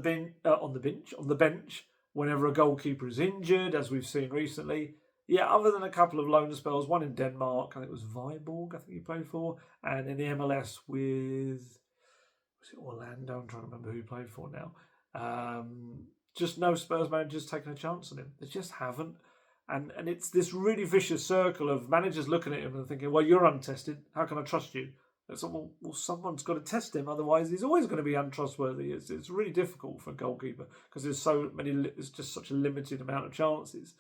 bench whenever a goalkeeper is injured, as we've seen recently. Yeah, other than a couple of loan spells, one in Denmark, I think it was Viborg, I think he played for, and in the MLS with, was it Orlando? I'm trying to remember who he played for now. Just no Spurs managers taking a chance on him. They just haven't. And it's this really vicious circle of managers looking at him and thinking, well, you're untested. How can I trust you? It's like, well, someone's got to test him. Otherwise, he's always going to be untrustworthy. It's really difficult for a goalkeeper because there's just such a limited amount of chances.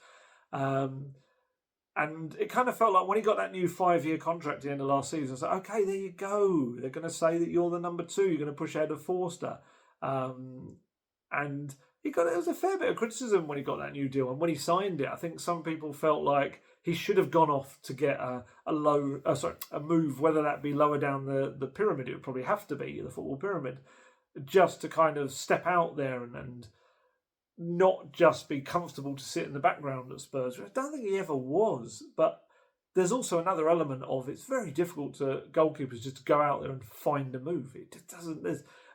And it kind of felt like when he got that new 5-year contract at the end of last season, I was like, okay, there you go. They're going to say that you're the number 2. You're going to push ahead of Forster. And there was a fair bit of criticism when he got that new deal. And when he signed it, I think some people felt like he should have gone off to get a move, whether that be lower down the pyramid. It would probably have to be the football pyramid, just to kind of step out there and not just be comfortable to sit in the background at Spurs. I don't think he ever was, but there's also another element of it's very difficult to goalkeepers just to go out there and find a move. It just doesn't.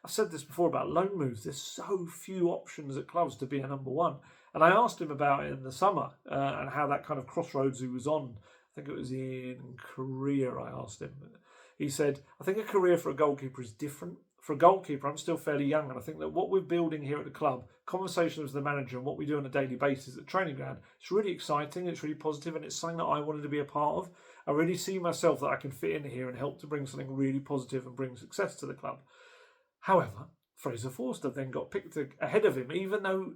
I've said this before about loan moves. There's so few options at clubs to be a number 1. And I asked him about it in the summer and how that kind of crossroads he was on. I think it was in Korea. I asked him. He said, I think a career for a goalkeeper is different. For a goalkeeper, I'm still fairly young, and I think that what we're building here at the club, conversations with the manager and what we do on a daily basis at the training ground, it's really exciting, it's really positive, and it's something that I wanted to be a part of. I really see myself that I can fit in here and help to bring something really positive and bring success to the club. However, Fraser Forster then got picked ahead of him, even though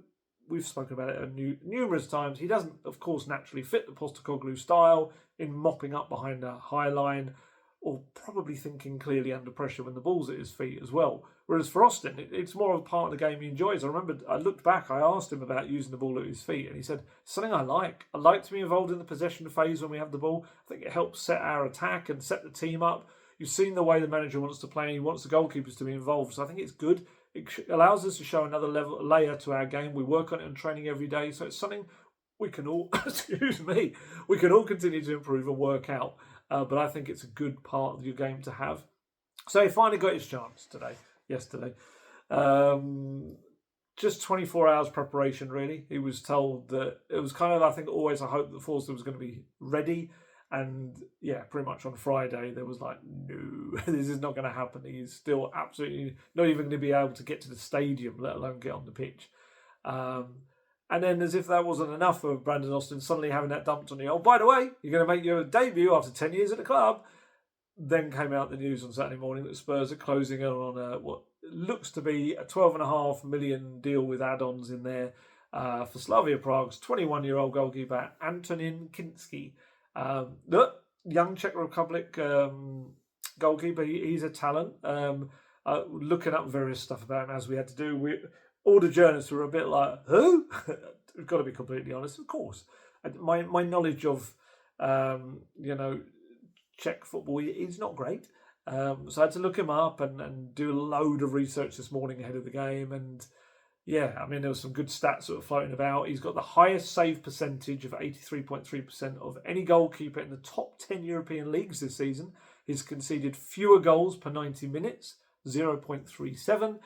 we've spoken about it numerous times. He doesn't, of course, naturally fit the Postecoglou style in mopping up behind a high line, or probably thinking clearly under pressure when the ball's at his feet as well. Whereas for Austin, it's more of a part of the game he enjoys. I remember I looked back, I asked him about using the ball at his feet, and he said, something I like. I like to be involved in the possession phase when we have the ball. I think it helps set our attack and set the team up. You've seen the way the manager wants to play, and he wants the goalkeepers to be involved. So I think it's good. It allows us to show another layer to our game. We work on it in training every day. So it's something we can all, we can all continue to improve and work out. But I think it's a good part of your game to have. So he finally got his chance yesterday. Just 24 hours preparation, really. He was told that it was kind of, I think, always a hope that Forster was going to be ready. And yeah, pretty much on Friday, there was like, no, this is not going to happen. He's still absolutely not even going to be able to get to the stadium, let alone get on the pitch. And then, as if that wasn't enough for Brandon Austin, suddenly having that dumped on you. Oh, by the way, you're going to make your debut after 10 years at the club. Then came out the news on Saturday morning that Spurs are closing in on what looks to be a $12.5 million deal with add-ons in there for Slavia Prague's 21-year-old goalkeeper, Antonin Kinsky. Young Czech Republic goalkeeper. He's a talent. Looking up various stuff about him as we had to do. All the journalists were a bit like, who? We've got to be completely honest. Of course, my knowledge of Czech football is not great. So I had to look him up and do a load of research this morning ahead of the game. And yeah, I mean, there was some good stats that were floating about. He's got the highest save percentage of 83.3% of any goalkeeper in the top 10 European leagues this season. He's conceded fewer goals per 90 minutes, 0.37.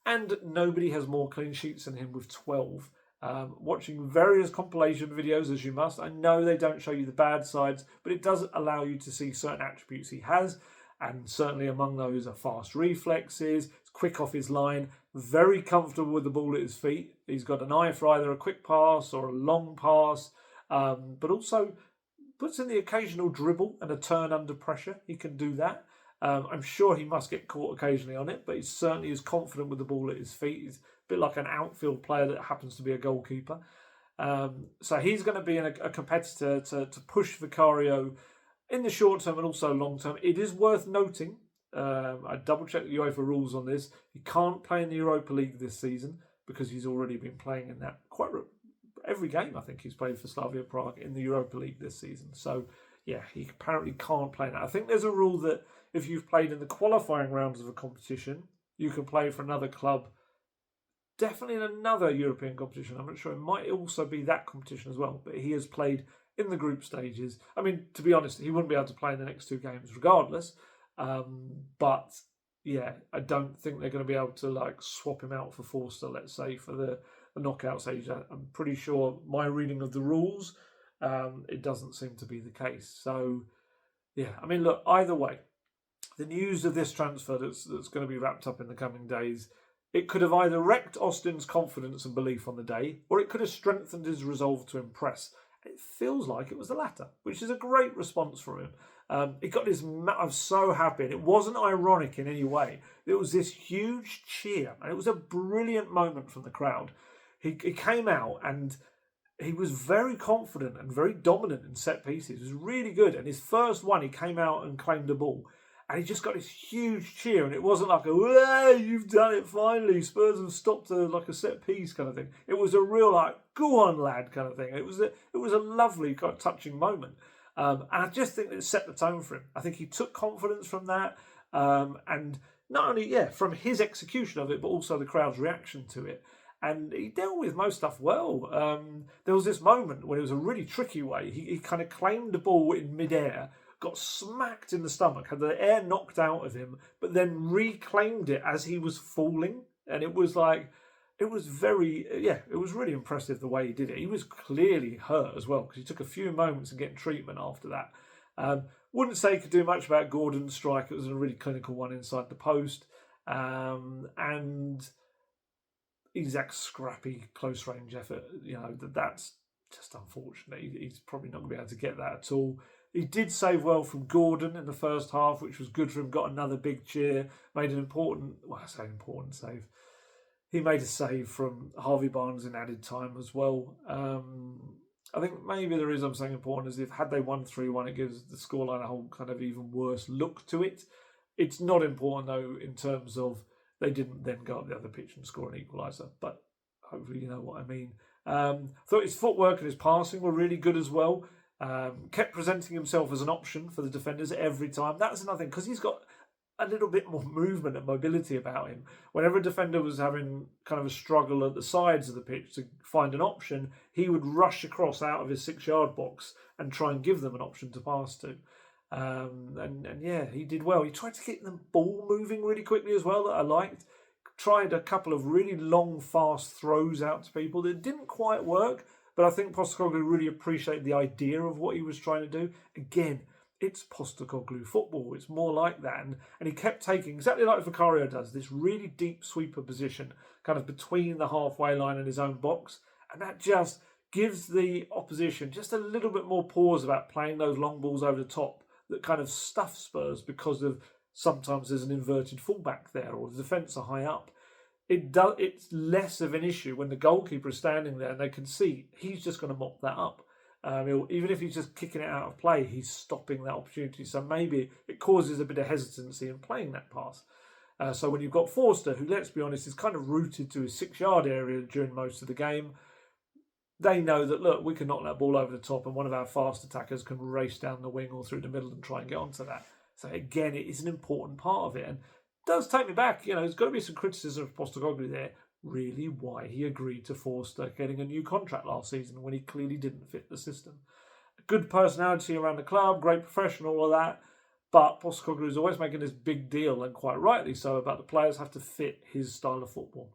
And nobody has more clean sheets than him with 12. Watching various compilation videos, as you must, I know they don't show you the bad sides, but it does allow you to see certain attributes he has. And certainly among those are fast reflexes, quick off his line, very comfortable with the ball at his feet. He's got an eye for either a quick pass or a long pass, but also puts in the occasional dribble and a turn under pressure. He can do that. I'm sure he must get caught occasionally on it, but he certainly is confident with the ball at his feet. He's a bit like an outfield player that happens to be a goalkeeper. So he's going to be a competitor to push Vicario in the short term and also long term. It is worth noting, I double-checked the UEFA rules on this, he can't play in the Europa League this season because he's already been playing in that every game. I think he's played for Slavia Prague in the Europa League this season. So, yeah, he apparently can't play in that. I think there's a rule that if you've played in the qualifying rounds of a competition, you can play for another club, definitely in another European competition. I'm not sure. It might also be that competition as well, but he has played in the group stages. I mean, to be honest, he wouldn't be able to play in the next two games regardless. But yeah, I don't think they're going to be able to swap him out for Forster, let's say, for the knockout stage. I'm pretty sure my reading of the rules, it doesn't seem to be the case. So yeah, I mean, look, either way, the news of this transfer that's going to be wrapped up in the coming days, it could have either wrecked Austin's confidence and belief on the day, or it could have strengthened his resolve to impress. It feels like it was the latter, which is a great response from him. He got his. I'm so happy. And it wasn't ironic in any way. It was this huge cheer, and it was a brilliant moment from the crowd. He came out and he was very confident and very dominant in set pieces. It was really good. And his first one, he came out and claimed the ball. And he just got this huge cheer, and it wasn't like "Hey, you've done it finally! Spurs have stopped a set piece" kind of thing. It was a real "Go on, lad" kind of thing. It was a lovely, kind of touching moment, and I just think it set the tone for him. I think he took confidence from that, and not only from his execution of it, but also the crowd's reaction to it. And he dealt with most stuff well. There was this moment when it was a really tricky way. He kind of claimed the ball in midair, got smacked in the stomach, had the air knocked out of him, but then reclaimed it as he was falling. And it was it was really impressive the way he did it. He was clearly hurt as well, because he took a few moments in getting treatment after that. Wouldn't say he could do much about Gordon's strike. It was a really clinical one inside the post. And Isak's scrappy close range effort, that's just unfortunate. He's probably not going to be able to get that at all. He did save well from Gordon in the first half, which was good for him. Got another big cheer. Made an important save. He made a save from Harvey Barnes in added time as well. I think maybe the reason I'm saying important is had they won 3-1, it gives the scoreline a whole kind of even worse look to it. It's not important, though, in terms of they didn't then go up the other pitch and score an equaliser. But hopefully you know what I mean. Thought his footwork and his passing were really good as well. Kept presenting himself as an option for the defenders every time. That's another thing, because he's got a little bit more movement and mobility about him. Whenever a defender was having kind of a struggle at the sides of the pitch to find an option, he would rush across out of his 6-yard box and try and give them an option to pass to. And he did well. He tried to get the ball moving really quickly as well, that I liked. Tried a couple of really long, fast throws out to people that didn't quite work. But I think Postecoglou really appreciated the idea of what he was trying to do. Again, it's Postecoglou football. It's more like that. And he kept taking, exactly like Vicario does, this really deep sweeper position, kind of between the halfway line and his own box. And that just gives the opposition just a little bit more pause about playing those long balls over the top that kind of stuff Spurs, because of sometimes there's an inverted fullback there or the defence are high up. It's less of an issue when the goalkeeper is standing there and they can see he's just going to mop that up. Even if he's just kicking it out of play, he's stopping that opportunity. So maybe it causes a bit of hesitancy in playing that pass. So when you've got Forster, who, let's be honest, is kind of rooted to his 6-yard area during most of the game, they know that, look, we can knock that ball over the top and one of our fast attackers can race down the wing or through the middle and try and get onto that. So again, it is an important part of it. And does take me back, there's got to be some criticism of Postecoglou there, really why he agreed to Forster getting a new contract last season when he clearly didn't fit the system. Good personality around the club, great professional, all of that, but Postecoglou is always making this big deal, and quite rightly so, about the players have to fit his style of football.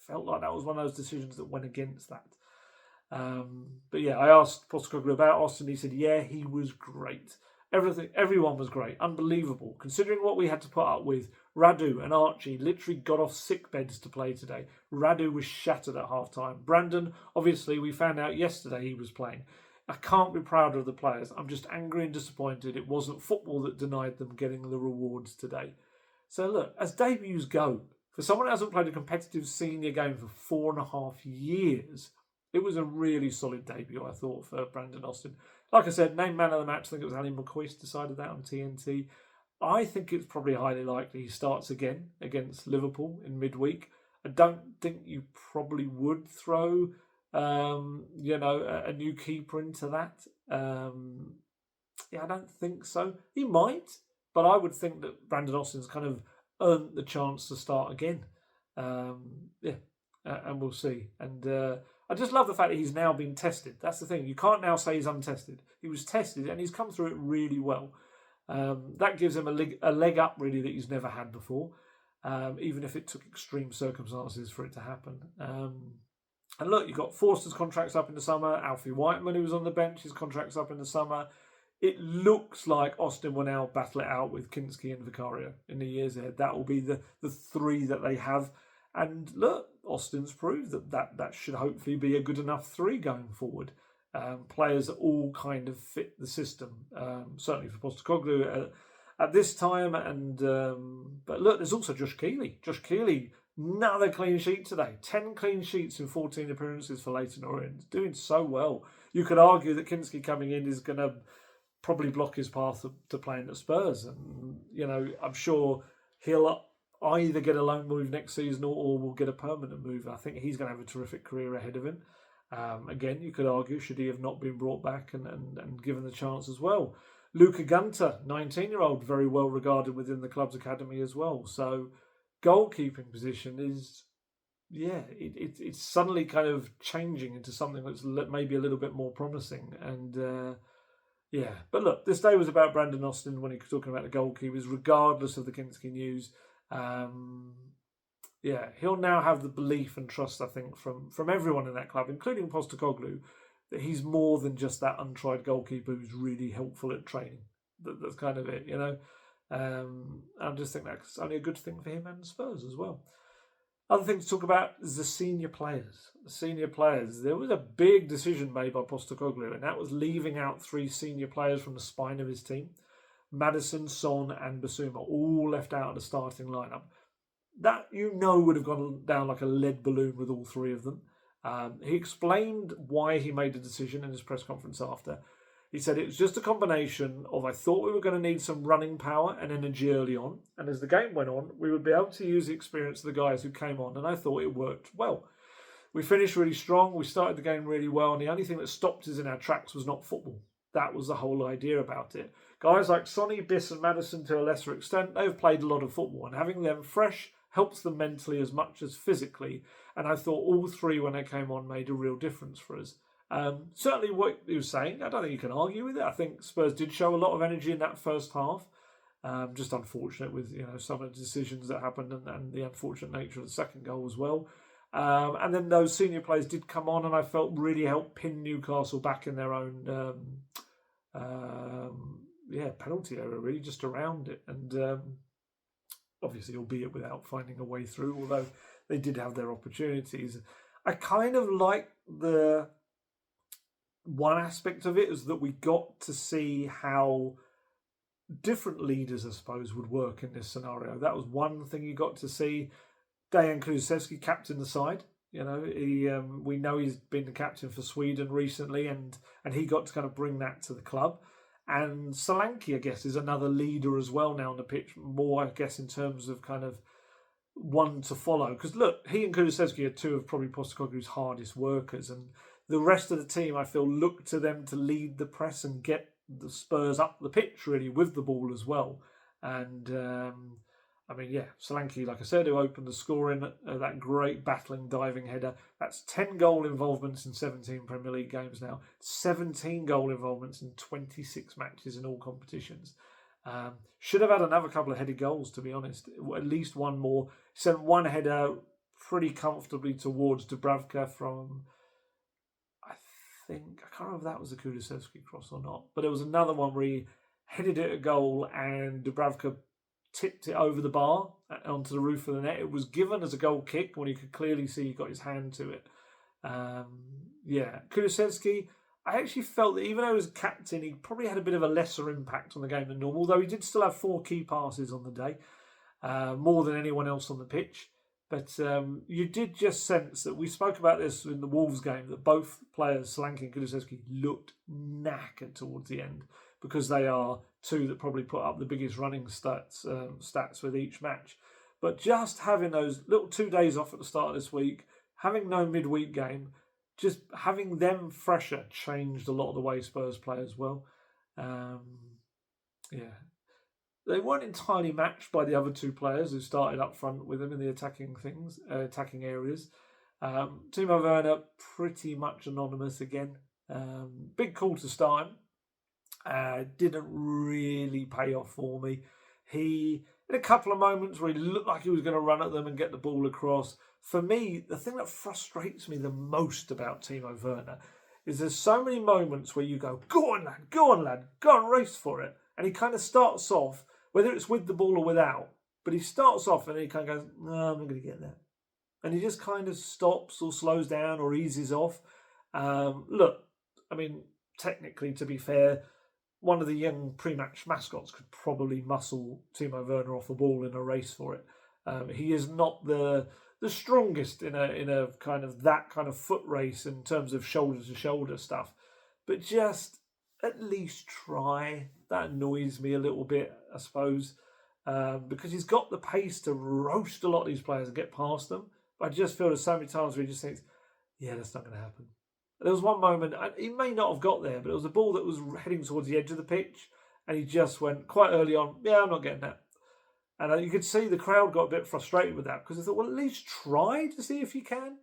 Felt like that was one of those decisions that went against that. But yeah, I asked Postecoglou about Austin. He said, yeah, he was great. Everyone was great. Unbelievable. Considering what we had to put up with, Radu and Archie literally got off sick beds to play today. Radu was shattered at half-time. Brandon, obviously, we found out yesterday he was playing. I can't be prouder of the players. I'm just angry and disappointed. It wasn't football that denied them getting the rewards today. So look, as debuts go, for someone who hasn't played a competitive senior game for 4.5 years, it was a really solid debut, I thought, for Brandon Austin. Like I said, named man of the match. I think it was Ali McCoist decided that on TNT. I think it's probably highly likely he starts again against Liverpool in midweek. I don't think you probably would throw, a new keeper into that. I don't think so. He might, but I would think that Brandon Austin's kind of earned the chance to start again. And we'll see. And I just love the fact that he's now been tested. That's the thing. You can't now say he's untested. He was tested and he's come through it really well. That gives him a leg up, really, that he's never had before, even if it took extreme circumstances for it to happen. And look, you've got Forster's contracts up in the summer. Alfie Whiteman, who was on the bench, his contract's up in the summer. It looks like Austin will now battle it out with Kinsky and Vicario in the years ahead. That will be the three that they have. And look, Austin's proved that should hopefully be a good enough three going forward. Players that all kind of fit the system, certainly for Postecoglou at this time. But look, there's also Josh Keeley. Josh Keeley, another clean sheet today. 10 clean sheets in 14 appearances for Leyton Orient. Doing so well. You could argue that Kinsky coming in is going to probably block his path to playing at Spurs. And, I'm sure he'll either get a loan move next season or will get a permanent move. I think he's going to have a terrific career ahead of him. Again, you could argue, should he have not been brought back and given the chance as well. Luca Gunter, 19-year-old, very well regarded within the club's academy as well. So goalkeeping position is, it's suddenly kind of changing into something that's maybe a little bit more promising. And but look, this day was about Brandon Austin when he was talking about the goalkeepers, regardless of the Kinsky news. He'll now have the belief and trust, I think, from everyone in that club, including Postecoglou, that he's more than just that untried goalkeeper who's really helpful at training. That's kind of it, I just think that's only a good thing for him and Spurs as well. Other thing to talk about is the senior players. The senior players. There was a big decision made by Postecoglou, and that was leaving out 3 senior players from the spine of his team. Maddison, Son and Basuma all left out of the starting lineup. That, would have gone down like a lead balloon with all 3 of them. He explained why he made the decision in his press conference after. He said it was just a combination of, I thought we were going to need some running power and energy early on, and as the game went on, we would be able to use the experience of the guys who came on, and I thought it worked well. We finished really strong, we started the game really well, and the only thing that stopped us in our tracks was not football. That was the whole idea about it. Guys like Sonny, Biss and Maddison, to a lesser extent, they've played a lot of football, and having them fresh helps them mentally as much as physically, and I thought all 3 when they came on made a real difference for us. Certainly what he was saying, I don't think you can argue with it. I think Spurs did show a lot of energy in that first half. Just unfortunate with some of the decisions that happened and the unfortunate nature of the second goal as well. And then those senior players did come on and I felt really helped pin Newcastle back in their own penalty area, really, just around it. And obviously, albeit without finding a way through, although they did have their opportunities. I kind of like the one aspect of it is that we got to see how different leaders, I suppose, would work in this scenario. That was one thing you got to see. Dejan Kulusevski captained the side. We know he's been the captain for Sweden recently, and he got to kind of bring that to the club. And Solanke, I guess, is another leader as well now on the pitch, more, I guess, in terms of kind of one to follow. Because look, he and Kulusevski are 2 of probably Postecoglou's hardest workers, and the rest of the team, I feel, look to them to lead the press and get the Spurs up the pitch, really, with the ball as well. And, Solanke, like I said, who opened the scoring, that great battling diving header. That's 10 goal involvements in 17 Premier League games now. 17 goal involvements in 26 matches in all competitions. Should have had another couple of headed goals, to be honest. At least one more. Sent one header pretty comfortably towards Dubravka from... I can't remember if that was a Kulusevski cross or not, but there was another one where he headed it a goal and Dubravka tipped it over the bar onto the roof of the net. It was given as a goal kick when you could clearly see he got his hand to it. Kulusevski, I actually felt that even though he was captain, he probably had a bit of a lesser impact on the game than normal, although he did still have 4 key passes on the day, more than anyone else on the pitch. But you did just sense that we spoke about this in the Wolves game, that both players, Solanke and Kulusevski, looked knackered towards the end because they are two that probably put up the biggest running stats with each match. But just having those little 2 days off at the start of this week, having no midweek game, just having them fresher changed a lot of the way Spurs play as well. Yeah. They weren't entirely matched by the other 2 players who started up front with them in the attacking areas. Timo Werner, pretty much anonymous again. Big call to start him. Didn't really pay off for me. He, in a couple of moments where he looked like he was going to run at them and get the ball across. For me, the thing that frustrates me the most about Timo Werner is there's so many moments where you go, go on lad, go on race for it. And he kind of starts off, whether it's with the ball or without, but he starts off and he kind of goes, no, I'm not going to get there. And he just kind of stops or slows down or eases off. Look, I mean, technically, to be fair, one of the young pre-match mascots could probably muscle Timo Werner off the ball in a race for it. He is not the strongest in a kind of that kind of foot race in terms of shoulder to shoulder stuff, but just at least try. That annoys me a little bit, I suppose, because he's got the pace to roast a lot of these players and get past them. But I just feel there's so many times where he just thinks, yeah, that's not going to happen. There was one moment, he may not have got there, but it was a ball that was heading towards the edge of the pitch, and he just went quite early on, yeah, I'm not getting that. And you could see the crowd got a bit frustrated with that because they thought, well, at least try to see if you can.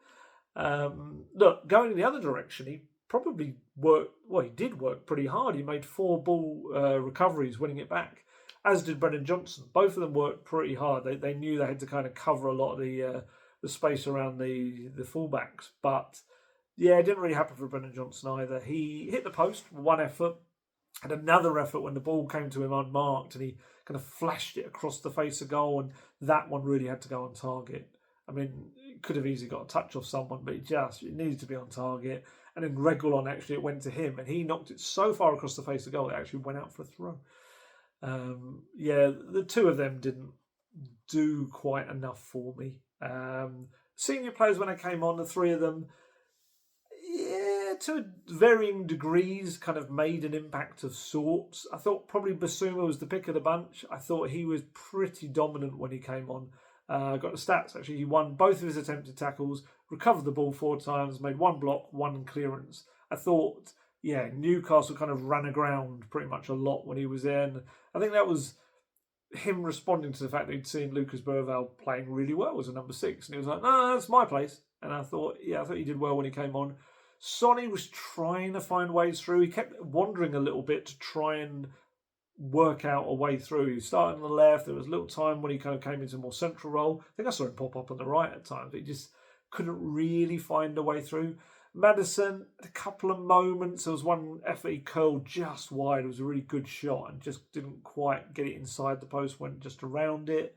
Look, going in the other direction, he probably worked, well, he did work pretty hard. He made 4 ball recoveries, winning it back, as did Brennan Johnson. Both of them worked pretty hard. They knew they had to kind of cover a lot of the space around the fullbacks. But, yeah, it didn't really happen for Brennan Johnson either. He hit the post with 1 effort, had another effort when the ball came to him unmarked, and he kind of flashed it across the face of goal, and that one really had to go on target. I mean, it could have easily got a touch off someone, but it needed to be on target. And then Bergvall, actually, it went to him, and he knocked it so far across the face of goal, it actually went out for a throw. Yeah, the 2 of them didn't do quite enough for me. Senior players, when I came on, the 3 of them, yeah, to varying degrees, kind of made an impact of sorts. I thought probably Basuma was the pick of the bunch. I thought he was pretty dominant when he came on. Got the stats, actually. He won both of his attempted tackles, recovered the ball 4 times, made 1 block, 1 clearance. I thought, yeah, Newcastle kind of ran aground pretty much a lot when he was there. And I think that was him responding to the fact that he'd seen Lucas Bergvall playing really well as a number 6. And he was like, no, that's my place. And I thought he did well when he came on. Sonny was trying to find ways through. He kept wandering a little bit to try and work out a way through. He started on the left. There was a little time when he kind of came into a more central role. I think I saw him pop up on the right at times. He just couldn't really find a way through. Maddison, a couple of moments. There was one effort he curled just wide. It was a really good shot and just didn't quite get it inside the post, went just around it.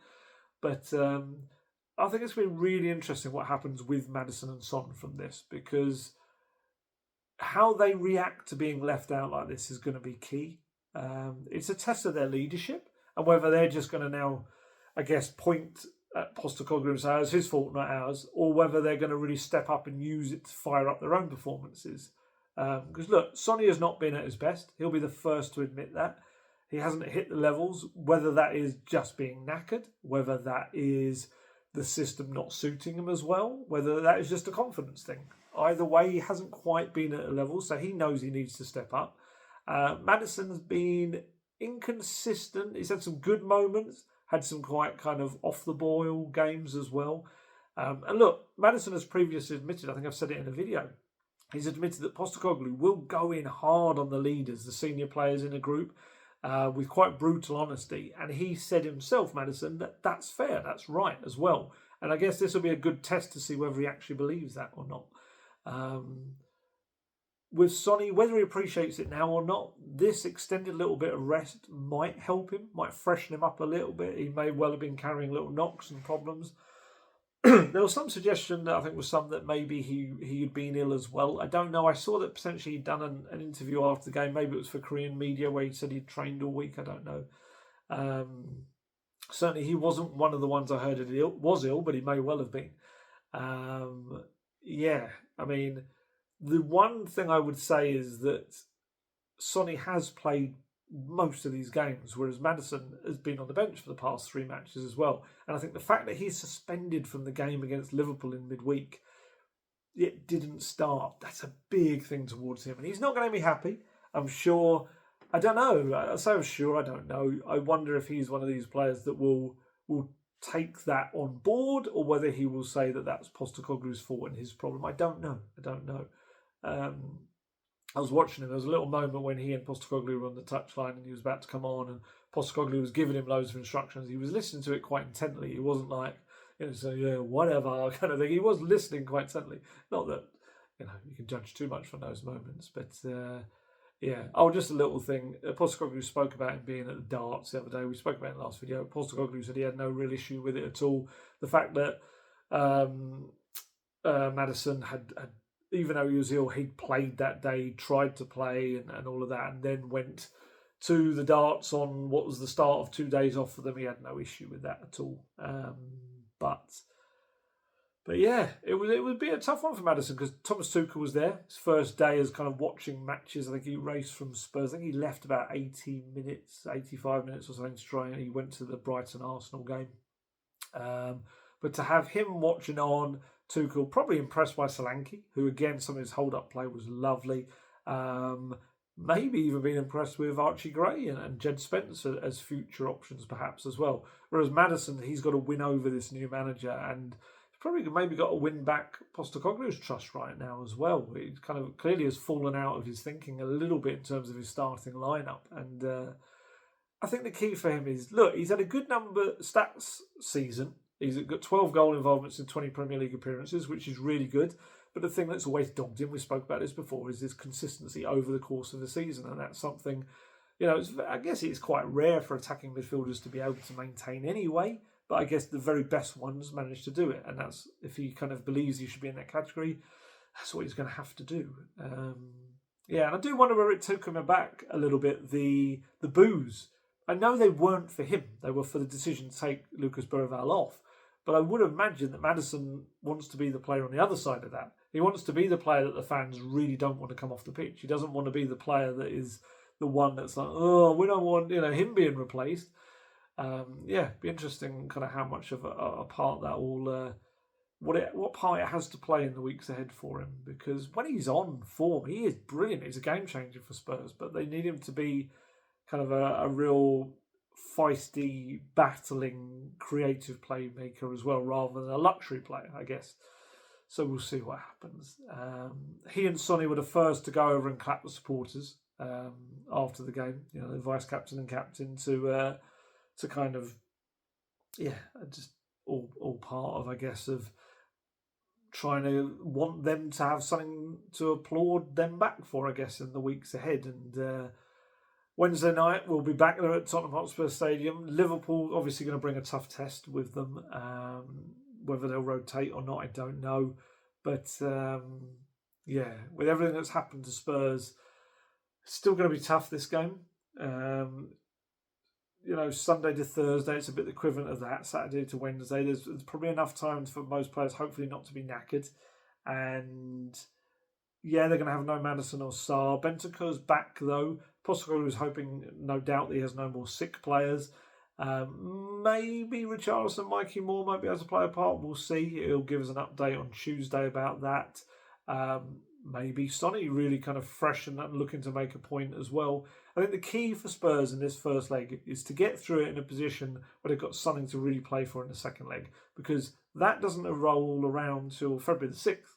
But I think it's been really interesting what happens with Maddison and Son from this, because how they react to being left out like this is going to be key. It's a test of their leadership and whether they're just going to now, I guess, point at Postecoglou and say it's his fault, not ours, or whether they're going to really step up and use it to fire up their own performances. Because look, Sonny has not been at his best. He'll be the first to admit that. He hasn't hit the levels, whether that is just being knackered, whether that is the system not suiting him as well, whether that is just a confidence thing. Either way, he hasn't quite been at a level, so he knows he needs to step up. Maddison's been inconsistent. He's had some good moments, had some quite kind of off-the-boil games as well. And look, Maddison has previously admitted, I think I've said it in a video, he's admitted that Postecoglou will go in hard on the leaders, the senior players in a group, with quite brutal honesty. And he said himself, Maddison, that that's fair, that's right as well. And I guess this will be a good test to see whether he actually believes that or not. With Sonny, whether he appreciates it now or not, this extended little bit of rest might help him, might freshen him up a little bit. He may well have been carrying little knocks and problems. there was some suggestion that I think was some that maybe he had been ill as well. I don't know. I saw that potentially he'd done an interview after the game. Maybe it was for Korean media where he said he'd trained all week. I don't know. Certainly, he wasn't one of the ones I heard that was ill, but he may well have been. Yeah, I mean, the one thing I would say is that Sonny has played most of these games, whereas Maddison has been on the bench for the past 3 matches as well. And I think the fact that he's suspended from the game against Liverpool in midweek, it didn't start. That's a big thing towards him. And he's not going to be happy, I'm sure. I don't know. I say I'm sure, I don't know. I wonder if he's one of these players that will take that on board, or whether he will say that that's Postecoglou's fault and his problem. I don't know. I was watching him. There was a little moment when he and Postecoglou were on the touchline and he was about to come on, and Postecoglou was giving him loads of instructions. He was listening to it quite intently. He wasn't like, so yeah, whatever kind of thing. He was listening quite intently. Not that, you can judge too much from those moments, but yeah. Oh, just a little thing. Postecoglou spoke about him being at the darts the other day. We spoke about it in the last video. Postecoglou said he had no real issue with it at all. The fact that Maddison had, even though he was ill, he'd played that day, tried to play and all of that, and then went to the darts on what was the start of 2 days off for them. He had no issue with that at all. But yeah, it would be a tough one for Maddison because Thomas Tuchel was there. His first day as kind of watching matches. I think he raced from Spurs. I think he left about 85 minutes or something to try, and he went to the Brighton Arsenal game. But to have him watching on, Tuchel probably impressed by Solanke, who again, some of his hold-up play was lovely. Maybe even been impressed with Archie Gray and Jed Spencer as future options perhaps as well. Whereas Maddison, he's got to win over this new manager, and probably maybe got to win back Postecoglou's trust right now as well. He kind of clearly has fallen out of his thinking a little bit in terms of his starting lineup. And I think the key for him is, look, he's had a good number stats season. He's got 12 goal involvements in 20 Premier League appearances, which is really good. But the thing that's always dogged him, we spoke about this before, is his consistency over the course of the season. And that's something, I guess it's quite rare for attacking midfielders to be able to maintain anyway. But I guess the very best ones manage to do it. And that's, if he kind of believes he should be in that category, that's what he's going to have to do. And I do wonder where it took him back a little bit, the boos. I know they weren't for him. They were for the decision to take Lucas Bergvall off. But I would imagine that Maddison wants to be the player on the other side of that. He wants to be the player that the fans really don't want to come off the pitch. He doesn't want to be the player that is the one that's like, oh, we don't want him being replaced. Be interesting kind of how much of a part that will, what part it has to play in the weeks ahead for him. Because when he's on form, he is brilliant. He's a game changer for Spurs, but they need him to be kind of a real feisty, battling, creative playmaker as well, rather than a luxury player, I guess. So we'll see what happens. He and Sonny were the first to go over and clap the supporters after the game. The vice captain and captain to kind of, just all part of, I guess, of trying to want them to have something to applaud them back for, I guess, in the weeks ahead. And Wednesday night, we'll be back there at Tottenham Hotspur Stadium. Liverpool obviously going to bring a tough test with them. Whether they'll rotate or not, I don't know. But with everything that's happened to Spurs, it's still going to be tough this game. Sunday to Thursday, it's a bit the equivalent of that. Saturday to Wednesday, there's probably enough time for most players, hopefully, not to be knackered. And they're going to have no Maddison or Sarr. Bentancur's back, though. Postecoglou is hoping, no doubt, that he has no more sick players. Maybe Richarlison, Mikey Moore might be able to play a part. We'll see. He'll give us an update on Tuesday about that. Maybe Sonny really kind of fresh and looking to make a point as well. I think the key for Spurs in this first leg is to get through it in a position where they've got something to really play for in the second leg, because that doesn't roll around till February the 6th.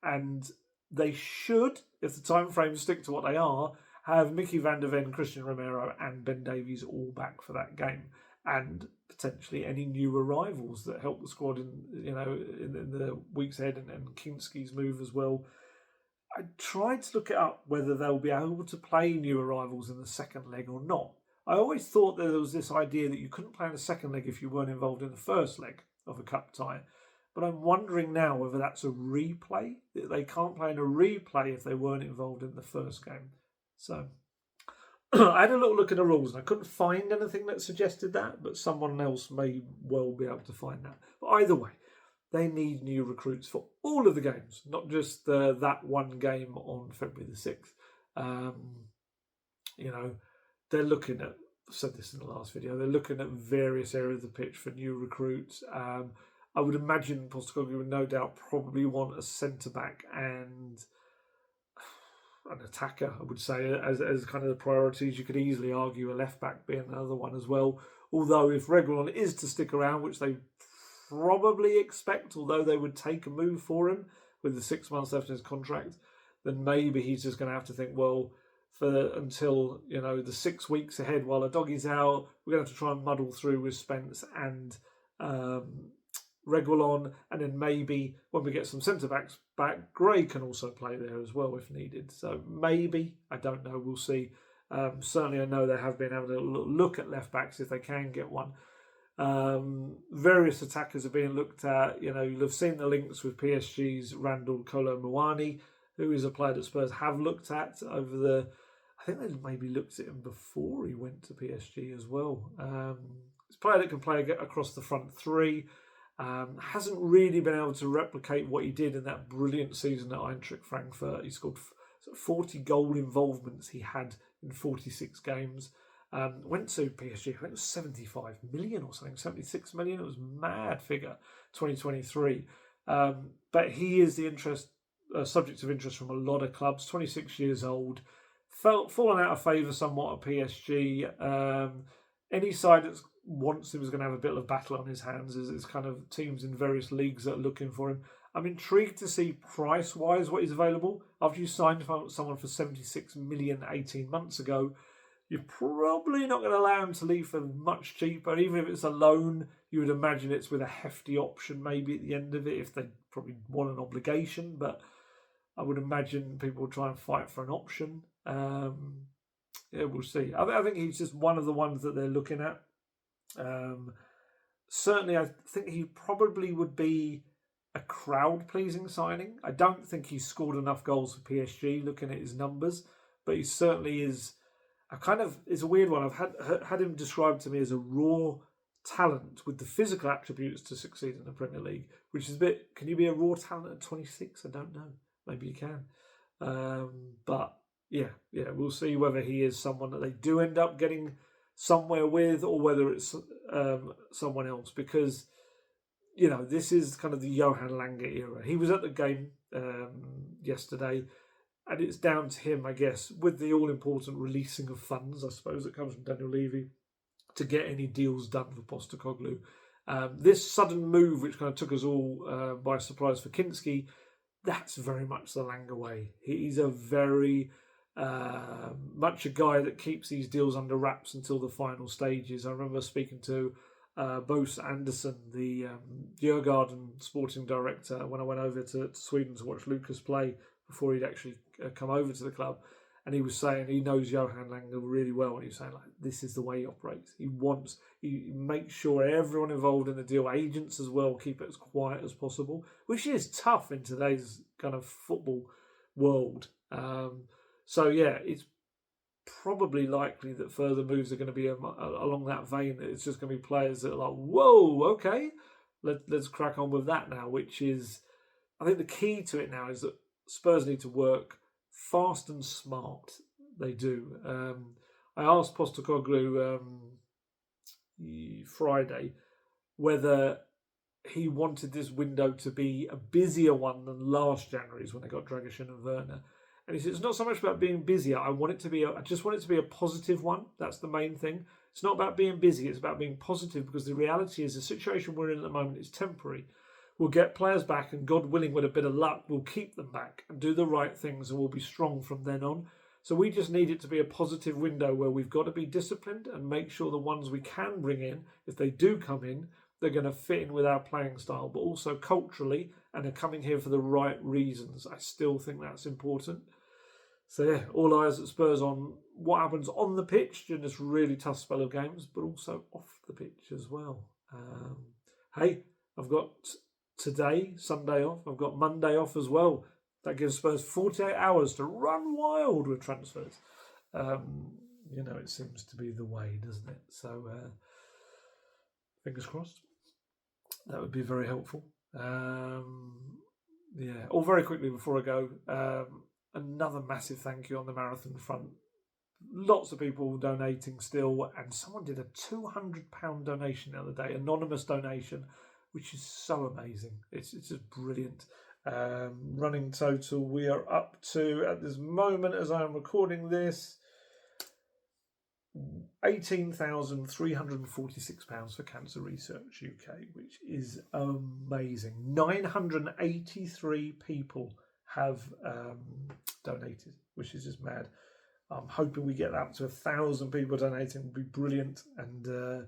And they should, if the time frames stick to what they are, have Mickey van der Ven, Christian Romero and Ben Davies all back for that game. And potentially any new arrivals that help the squad in the weeks ahead, and Kinsky's move as well. I tried to look it up whether they'll be able to play new arrivals in the second leg or not. I always thought that there was this idea that you couldn't play in the second leg if you weren't involved in the first leg of a cup tie. But I'm wondering now whether that's a replay. They can't play in a replay if they weren't involved in the first game. So I had a little look at the rules and I couldn't find anything that suggested that, but someone else may well be able to find that. But either way, they need new recruits for all of the games, not just that one game on February the 6th. They're looking at, I've said this in the last video, they're looking at various areas of the pitch for new recruits. I would imagine Postecoglou would no doubt probably want a centre-back and an attacker, I would say, as kind of the priorities. You could easily argue a left-back being another one as well. Although if Bergvall is to stick around, which they probably expect, although they would take a move for him with the 6 months left in his contract, then maybe he's just going to have to think, well, until the 6 weeks ahead while a doggy's out, we're going to have to try and muddle through with Spence and Bergvall on, and then maybe when we get some centre backs back, Gray can also play there as well if needed. So maybe, I don't know, we'll see. Certainly, I know they have been having a look at left backs if they can get one. Various attackers are being looked at. You'll have seen the links with PSG's Randall Kolo Muani, who is a player that Spurs have looked at over the. I think they maybe looked at him before he went to PSG as well. It's a player that can play across the front three. Hasn't really been able to replicate what he did in that brilliant season at Eintracht Frankfurt. He scored 40 goal involvements he had in 46 games. Went to PSG, I think it was 75 million or something, 76 million. It was a mad figure, 2023. But he is the subject of interest from a lot of clubs. 26 years old, fallen out of favour somewhat at PSG. Any side that wants him is going to have a bit of battle on his hands. It's kind of teams in various leagues that are looking for him. I'm intrigued to see price-wise what is available. After you signed someone for 76 million 18 months ago, you're probably not going to allow him to leave for much cheaper. Even if it's a loan, you would imagine it's with a hefty option maybe at the end of it, if they probably want an obligation. But I would imagine people will try and fight for an option. We'll see. I think he's just one of the ones that they're looking at. Certainly, I think he probably would be a crowd-pleasing signing. I don't think he's scored enough goals for PSG, looking at his numbers, but he certainly is. It's a weird one. I've had him described to me as a raw talent with the physical attributes to succeed in the Premier League, which is a bit. Can you be a raw talent at 26? I don't know. Maybe you can, but yeah, we'll see whether he is someone that they do end up getting somewhere with, or whether it's someone else, because this is kind of the Johan Lange era. He was at the game yesterday, and it's down to him, I guess, with the all-important releasing of funds, I suppose, that comes from Daniel Levy, to get any deals done for Postecoglou. This sudden move, which kind of took us all by surprise for Kinsky, that's very much the Lange way. He's a very much a guy that keeps these deals under wraps until the final stages. I remember speaking to Boos Anderson, the Djurgården sporting director, when I went over to Sweden to watch Lucas play before he'd actually come over to the club, and he was saying he knows Johan Lange really well, and he was saying, like, this is the way he operates. He makes sure everyone involved in the deal, agents as well, keep it as quiet as possible, which is tough in today's kind of football world. So yeah, it's probably likely that further moves are going to be along that vein. It's just going to be players that are like, whoa, okay, let's crack on with that now, which is, I think the key to it now is that Spurs need to work fast and smart. They do. I asked Postecoglou Friday whether he wanted this window to be a busier one than last January's when they got Dragic and Werner. And he said, it's not so much about being busier. I just want it to be a positive one. That's the main thing. It's not about being busy. It's about being positive, because the reality is the situation we're in at the moment is temporary. We'll get players back, and God willing, with a bit of luck, we'll keep them back and do the right things, and we'll be strong from then on. So we just need it to be a positive window where we've got to be disciplined and make sure the ones we can bring in, if they do come in, they're going to fit in with our playing style, but also culturally, and are coming here for the right reasons. I still think that's important. So yeah, all eyes at Spurs on what happens on the pitch during this really tough spell of games, but also off the pitch as well. Hey, I've got today, Sunday off. I've got Monday off as well. That gives Spurs 48 hours to run wild with transfers. It seems to be the way, doesn't it? So, fingers crossed. That would be very helpful. Very quickly before I go, another massive thank you on the marathon front. Lots of people donating still, and someone did a £200 donation the other day, anonymous donation, which is so amazing. It's just brilliant. Running total, we are up to, at this moment as I am recording this, £18,346 for Cancer Research UK, which is amazing. 983 people have donated, which is just mad. I'm hoping we get that up to 1,000 people donating. It would be brilliant. And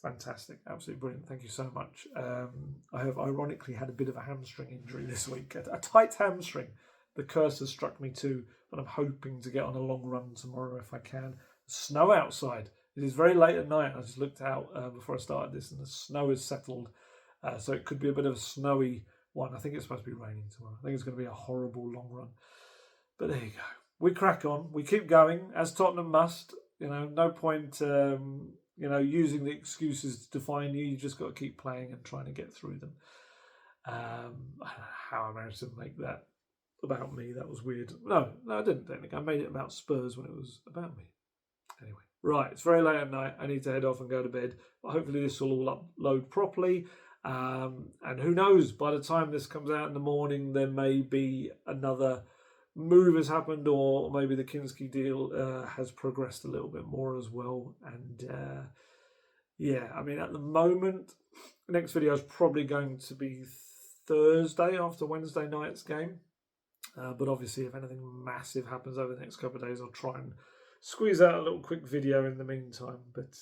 fantastic. Absolutely brilliant. Thank you so much. I have ironically had a bit of a hamstring injury this week. A tight hamstring. The curse has struck me too, but I'm hoping to get on a long run tomorrow if I can. Snow outside. It is very late at night. I just looked out before I started this, and the snow has settled. So it could be a bit of a snowy one. I think it's supposed to be raining tomorrow. I think it's going to be a horrible long run. But there you go. We crack on. We keep going, as Tottenham must. No point, using the excuses to define you. You just got to keep playing and trying to get through them. I don't know how I managed to make that about me. That was weird. No, I didn't think. I made it about Spurs when it was about me. Anyway, right. It's very late at night. I need to head off and go to bed. But hopefully this will all upload properly. And who knows, by the time this comes out in the morning, there may be another move has happened, or maybe the Kinsky deal has progressed a little bit more as well. And at the moment, the next video is probably going to be Thursday after Wednesday night's game. But obviously, if anything massive happens over the next couple of days, I'll try and squeeze out a little quick video in the meantime. But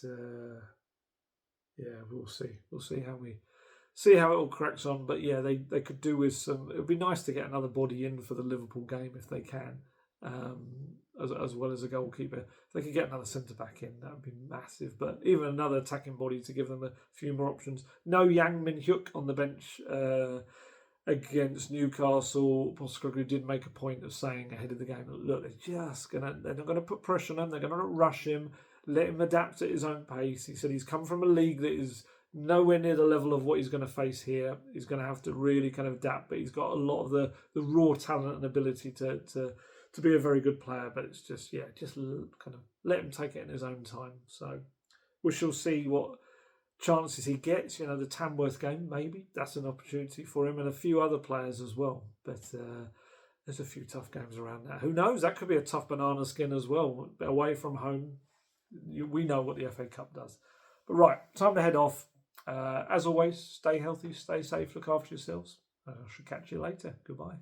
we'll see. We'll see how it all cracks on. But yeah, they could do with some. It would be nice to get another body in for the Liverpool game if they can, as well as a goalkeeper. If they could get another centre back in, that would be massive. But even another attacking body to give them a few more options. No Heung-min on the bench against Newcastle. Postecoglou did make a point of saying ahead of the game, look, they're not going to put pressure on him. They're going to rush him. Let him adapt at his own pace. He said he's come from a league that is nowhere near the level of what he's going to face here. He's going to have to really kind of adapt, but he's got a lot of the raw talent and ability to be a very good player. But it's just kind of let him take it in his own time. So we shall see what chances he gets. The Tamworth game, maybe that's an opportunity for him, and a few other players as well. But there's a few tough games around that. Who knows? That could be a tough banana skin as well. Away from home, we know what the FA Cup does. But right, time to head off. As always, stay healthy, stay safe, look after yourselves. I shall catch you later. Goodbye.